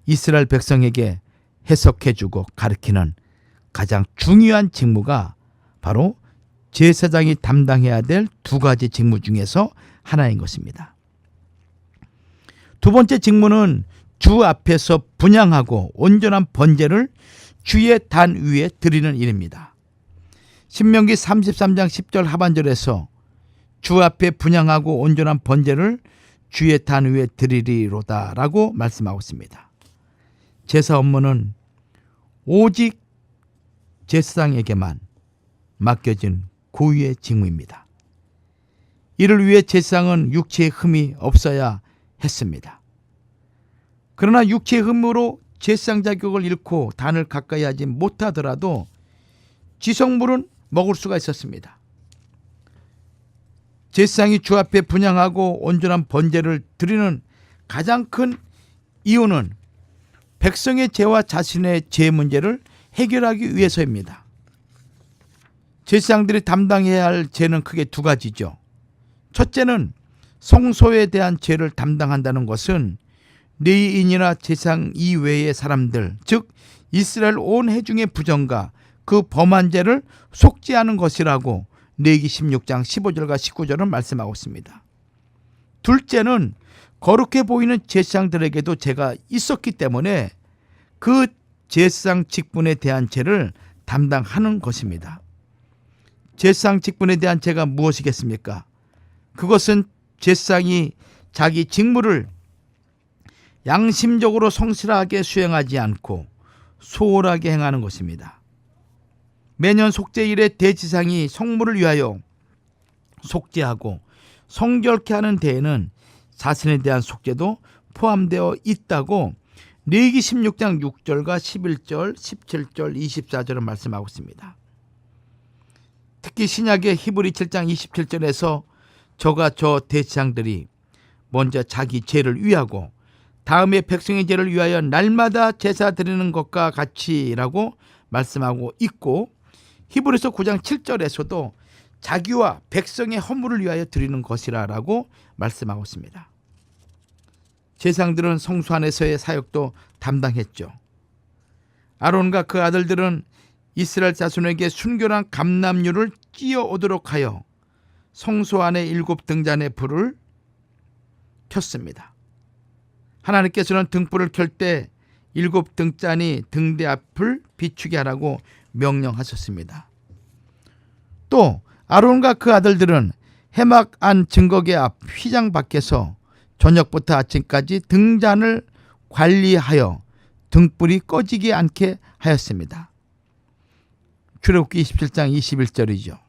이스라엘 백성에게 해석해주고 가르치는 가장 중요한 직무가 바로 제사장이 담당해야 될 두 가지 직무 중에서 하나인 것입니다. 두 번째 직무는 주 앞에서 분향하고 온전한 번제를 주의 단 위에 드리는 일입니다. 신명기 33장 10절 하반절에서 주 앞에 분향하고 온전한 번제를 주의 단 위에 드리리로다 라고 말씀하고 있습니다. 제사 업무는 오직 제사장에게만 맡겨진 고유의 직무입니다. 이를 위해 제사장은 육체의 흠이 없어야 했습니다. 그러나 육체의 흠으로 제사장 자격을 잃고 단을 가까이 하지 못하더라도 지성물은 먹을 수가 있었습니다. 제사장이 주 앞에 분향하고 온전한 번제를 드리는 가장 큰 이유는 백성의 죄와 자신의 죄 문제를 해결하기 위해서입니다. 제사장들이 담당해야 할 죄는 크게 두 가지죠. 첫째는 성소에 대한 죄를 담당한다는 것은 레위인이나 제사장 이외의 사람들, 즉 이스라엘 온 회중의 부정과 그 범한 죄를 속죄하는 것이라고 레위기 16장 15절과 19절은 말씀하고 있습니다. 둘째는 거룩해 보이는 제사장들에게도 죄가 있었기 때문에 그 제사장 직분에 대한 죄를 담당하는 것입니다. 제사장 직분에 대한 죄가 무엇이겠습니까? 그것은 제사장이 자기 직무를 양심적으로 성실하게 수행하지 않고 소홀하게 행하는 것입니다. 매년 속죄일에 대제사장이 성물을 위하여 속죄하고 성결케 하는 데에는 자신에 대한 속죄도 포함되어 있다고 레위기 16장 6절과 11절, 17절, 24절은 말씀하고 있습니다. 특히 신약의 히브리 7장 27절에서 저가 저 대제사장들이 먼저 자기 죄를 위하고 다음에 백성의 죄를 위하여 날마다 제사 드리는 것과 같이라고 말씀하고 있고, 히브리서 9장 7절에서도 자기와 백성의 허물을 위하여 드리는 것이라고 말씀하고 있습니다. 제사장들은 성소 안에서의 사역도 담당했죠. 아론과 그 아들들은 이스라엘 자손에게 순결한 감람류를 찧어오도록 하여 성소 안에 7등잔의 불을 켰습니다. 하나님께서는 등불을 켤 때 7등잔이 등대 앞을 비추게 하라고 명령하셨습니다. 또 아론과 그 아들들은 해막 안 증거계 앞 휘장 밖에서 저녁부터 아침까지 등잔을 관리하여 등불이 꺼지지 않게 하였습니다. 출애굽기 27장 21절이죠.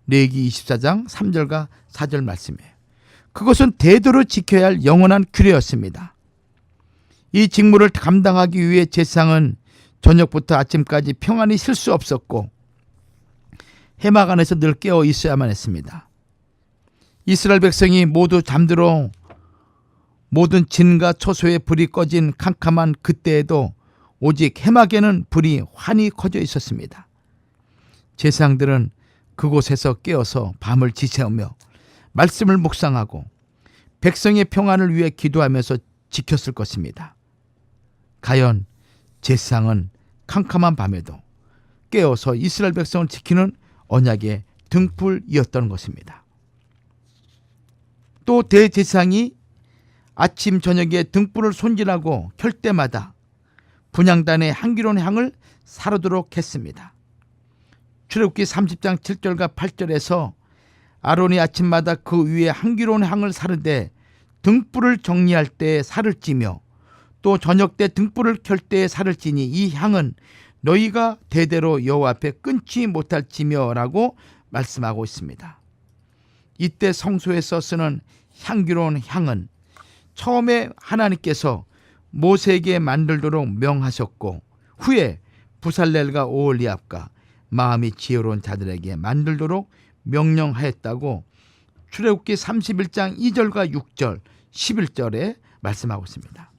레위기 24장 3절과 4절 말씀이에요. 그것은 대대로 지켜야 할 영원한 규례였습니다. 이 직무를 감당하기 위해 제사장은 저녁부터 아침까지 평안히 쉴 수 없었고 해막 안에서 늘 깨어 있어야만 했습니다. 이스라엘 백성이 모두 잠들어 모든 진과 초소에 불이 꺼진 캄캄한 그때에도 오직 해막에는 불이 환히 꺼져 있었습니다. 제사장들은 그곳에서 깨어서 밤을 지새우며 말씀을 묵상하고 백성의 평안을 위해 기도하면서 지켰을 것입니다. 과연 제사장은 캄캄한 밤에도 깨어서 이스라엘 백성을 지키는 언약의 등불이었던 것입니다. 또 대제사장이 아침 저녁에 등불을 손질하고 켤 때마다 분향단의 향기로운 향을 사르도록 했습니다. 출애굽기 30장 7절과 8절에서 아론이 아침마다 그 위에 향기로운 향을 사르되 등불을 정리할 때에 살을 찌며 또 저녁 때 등불을 켤 때에 살을 찌니 이 향은 너희가 대대로 여호와 앞에 끊지 못할 찌며라고 말씀하고 있습니다. 이때 성소에서 쓰는 향기로운 향은 처음에 하나님께서 모세에게 만들도록 명하셨고 후에 부살렐과 오홀리압과 마음이 지혜로운 자들에게 만들도록 명령하였다고 출애굽기 31장 2절과 6절 11절에 말씀하고 있습니다.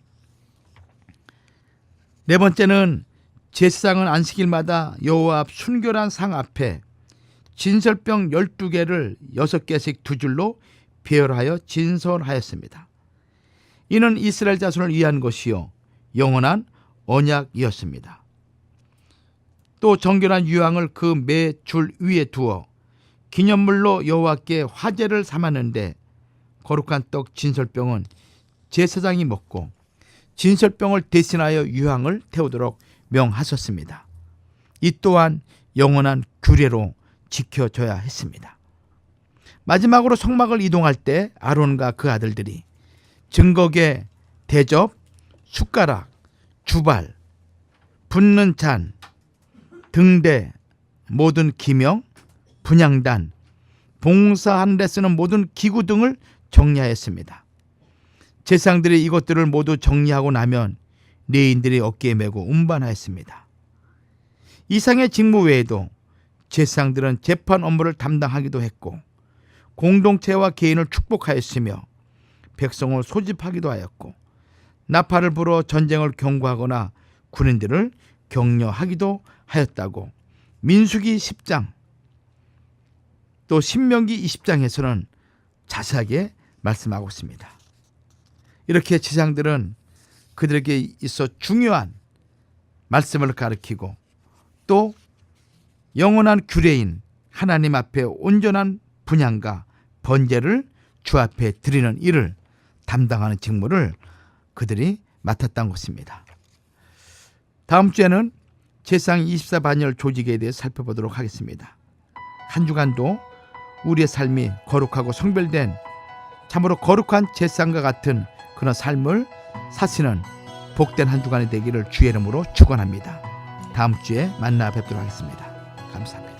네 번째는 제사장은 안식일마다 여호와 앞 순결한 상 앞에 진설병 12개를 6개씩 두 줄로 배열하여 진설하였습니다. 이는 이스라엘 자손을 위한 것이요 영원한 언약이었습니다. 또 정결한 유황을 그 매 줄 위에 두어 기념물로 여호와께 화제를 삼았는데 거룩한 떡 진설병은 제사장이 먹고 진설병을 대신하여 유황을 태우도록 명하셨습니다. 이 또한 영원한 규례로 지켜져야 했습니다. 마지막으로 성막을 이동할 때 아론과 그 아들들이 증거계, 대접, 숟가락, 주발, 붓는 잔, 등대, 모든 기명, 분향단, 봉사하는 데 쓰는 모든 기구 등을 정리하였습니다. 제사장들이 이것들을 모두 정리하고 나면 레위인들이 어깨에 메고 운반하였습니다. 이상의 직무 외에도 제사장들은 재판 업무를 담당하기도 했고 공동체와 개인을 축복하였으며 백성을 소집하기도 하였고 나팔을 불어 전쟁을 경고하거나 군인들을 격려하기도 하였다고 민수기 10장 또 신명기 20장에서는 자세하게 말씀하고 있습니다. 이렇게 제사장들은 그들에게 있어 중요한 말씀을 가르치고 또 영원한 규례인 하나님 앞에 온전한 분향과 번제를 주 앞에 드리는 일을 담당하는 직무를 그들이 맡았다는 것입니다. 다음 주에는 제사장 24반열 조직에 대해 살펴보도록 하겠습니다. 한 주간도 우리의 삶이 거룩하고 성별된 참으로 거룩한 제사장과 같은 그런 삶을 사시는 복된 한 주간이 되기를 주의 이름으로 축원합니다. 다음 주에 만나 뵙도록 하겠습니다. 감사합니다.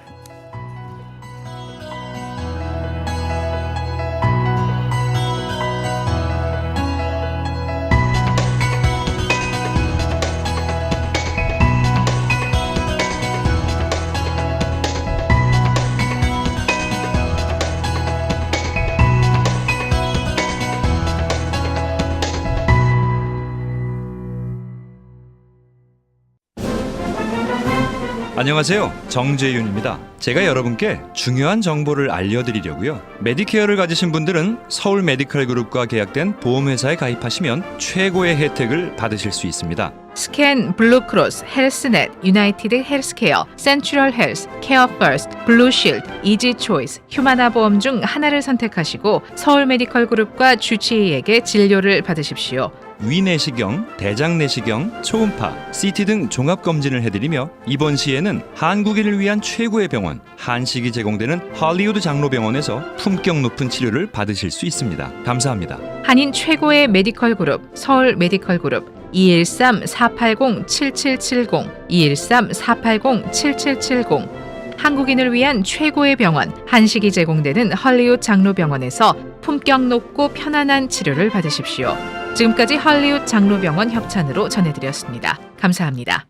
안녕하세요. 정재윤입니다. 제가 여러분께 중요한 정보를 알려드리려고요. 메디케어를 가지신 분들은 서울 메디컬 그룹과 계약된 보험회사에 가입하시면 최고의 혜택을 받으실 수 있습니다. 스캔, 블루크로스, 헬스넷, 유나이티드 헬스케어, 센트럴 헬스, 케어 퍼스트, 블루실드, 이지 초이스, 휴마나 보험 중 하나를 선택하시고 서울 메디컬 그룹과 주치의에게 진료를 받으십시오. 위내시경, 대장내시경, 초음파, CT 등 종합검진을 해드리며 이번 시에는 한국인을 위한 최고의 병원 한식이 제공되는 할리우드 장로병원에서 품격 높은 치료를 받으실 수 있습니다. 감사합니다. 한인 최고의 메디컬 그룹 서울 메디컬 그룹 213-480-7770 213-480-7770 한국인을 위한 최고의 병원 한식이 제공되는 할리우드 장로병원에서 품격 높고 편안한 치료를 받으십시오. 지금까지 할리우드 장로병원 협찬으로 전해드렸습니다. 감사합니다.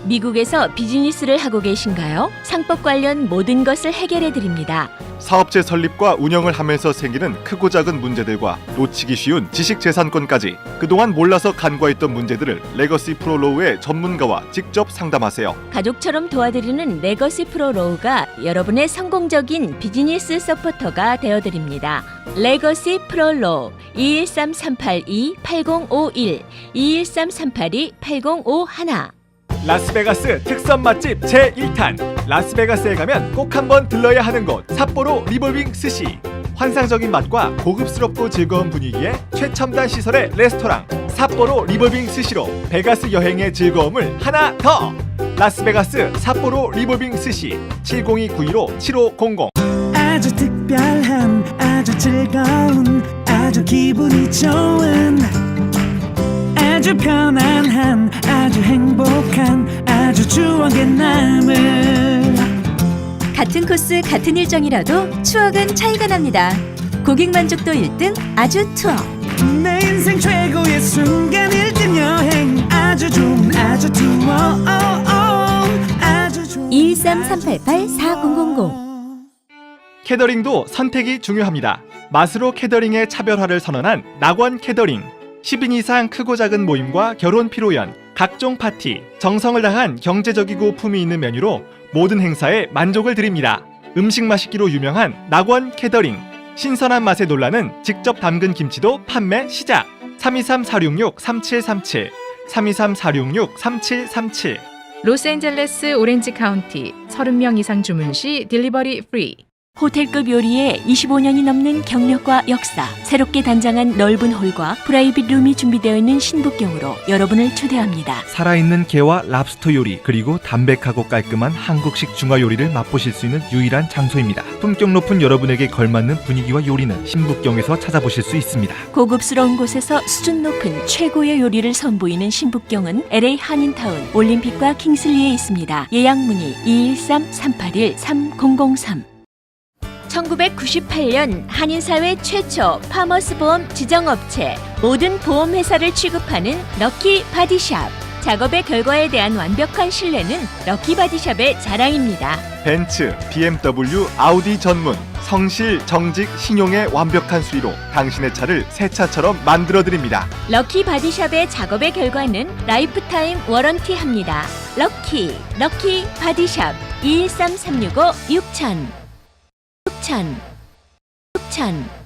미국에서 비즈니스를 하고 계신가요? 상법 관련 모든 것을 해결해 드립니다. 사업체 설립과 운영을 하면서 생기는 크고 작은 문제들과 놓치기 쉬운 지식재산권까지 그동안 몰라서 간과했던 문제들을 레거시 프로로우의 전문가와 직접 상담하세요. 가족처럼 도와드리는 레거시 프로로우가 여러분의 성공적인 비즈니스 서포터가 되어드립니다. 레거시 프로로우 213-382-8051 213-382-8051 라스베가스 특선 맛집 제1탄 라스베가스에 가면 꼭 한번 들러야 하는 곳 삿포로 리볼빙 스시 환상적인 맛과 고급스럽고 즐거운 분위기의 최첨단 시설의 레스토랑 삿포로 리볼빙 스시로 베가스 여행의 즐거움을 하나 더 라스베가스 삿포로 리볼빙 스시 702-915-7500 아주 특별한 아주 즐거운 아주 기분이 좋은 아주 편안한 아주 행복한 아주 추억의 남을 같은 코스 같은 일정이라도 추억은 차이가 납니다. 고객 만족도 1등 아주 투어 내 인생 최고의 순간 1등 여행 아주 좋은 아주 투어 아주 좋은 213-388-4000 캐더링도 선택이 중요합니다. 맛으로 캐더링의 차별화를 선언한 낙원 캐더링 10인 이상 크고 작은 모임과 결혼 피로연, 각종 파티, 정성을 다한 경제적이고 품위 있는 메뉴로 모든 행사에 만족을 드립니다. 음식 맛있기로 유명한 낙원 캐더링 신선한 맛에 놀라는 직접 담근 김치도 판매 시작 323-466-3737 323-466-3737 로스앤젤레스 오렌지 카운티 30명 이상 주문 시 딜리버리 프리 호텔급 요리에 25년이 넘는 경력과 역사, 새롭게 단장한 넓은 홀과 프라이빗 룸이 준비되어 있는 신북경으로 여러분을 초대합니다. 살아있는 게와 랍스터 요리 그리고 담백하고 깔끔한 한국식 중화 요리를 맛보실 수 있는 유일한 장소입니다. 품격 높은 여러분에게 걸맞는 분위기와 요리는 신북경에서 찾아보실 수 있습니다. 고급스러운 곳에서 수준 높은 최고의 요리를 선보이는 신북경은 LA 한인타운 올림픽과 킹슬리에 있습니다. 예약 문의 213-381-3003 1998년 한인사회 최초 파머스 보험 지정업체 모든 보험회사를 취급하는 럭키 바디샵 작업의 결과에 대한 완벽한 신뢰는 럭키 바디샵의 자랑입니다. 벤츠, BMW, 아우디 전문 성실, 정직, 신용의 완벽한 수리로 당신의 차를 새 차처럼 만들어드립니다. 럭키 바디샵의 작업의 결과는 라이프타임 워런티합니다. 럭키 바디샵 213-365-6000 6000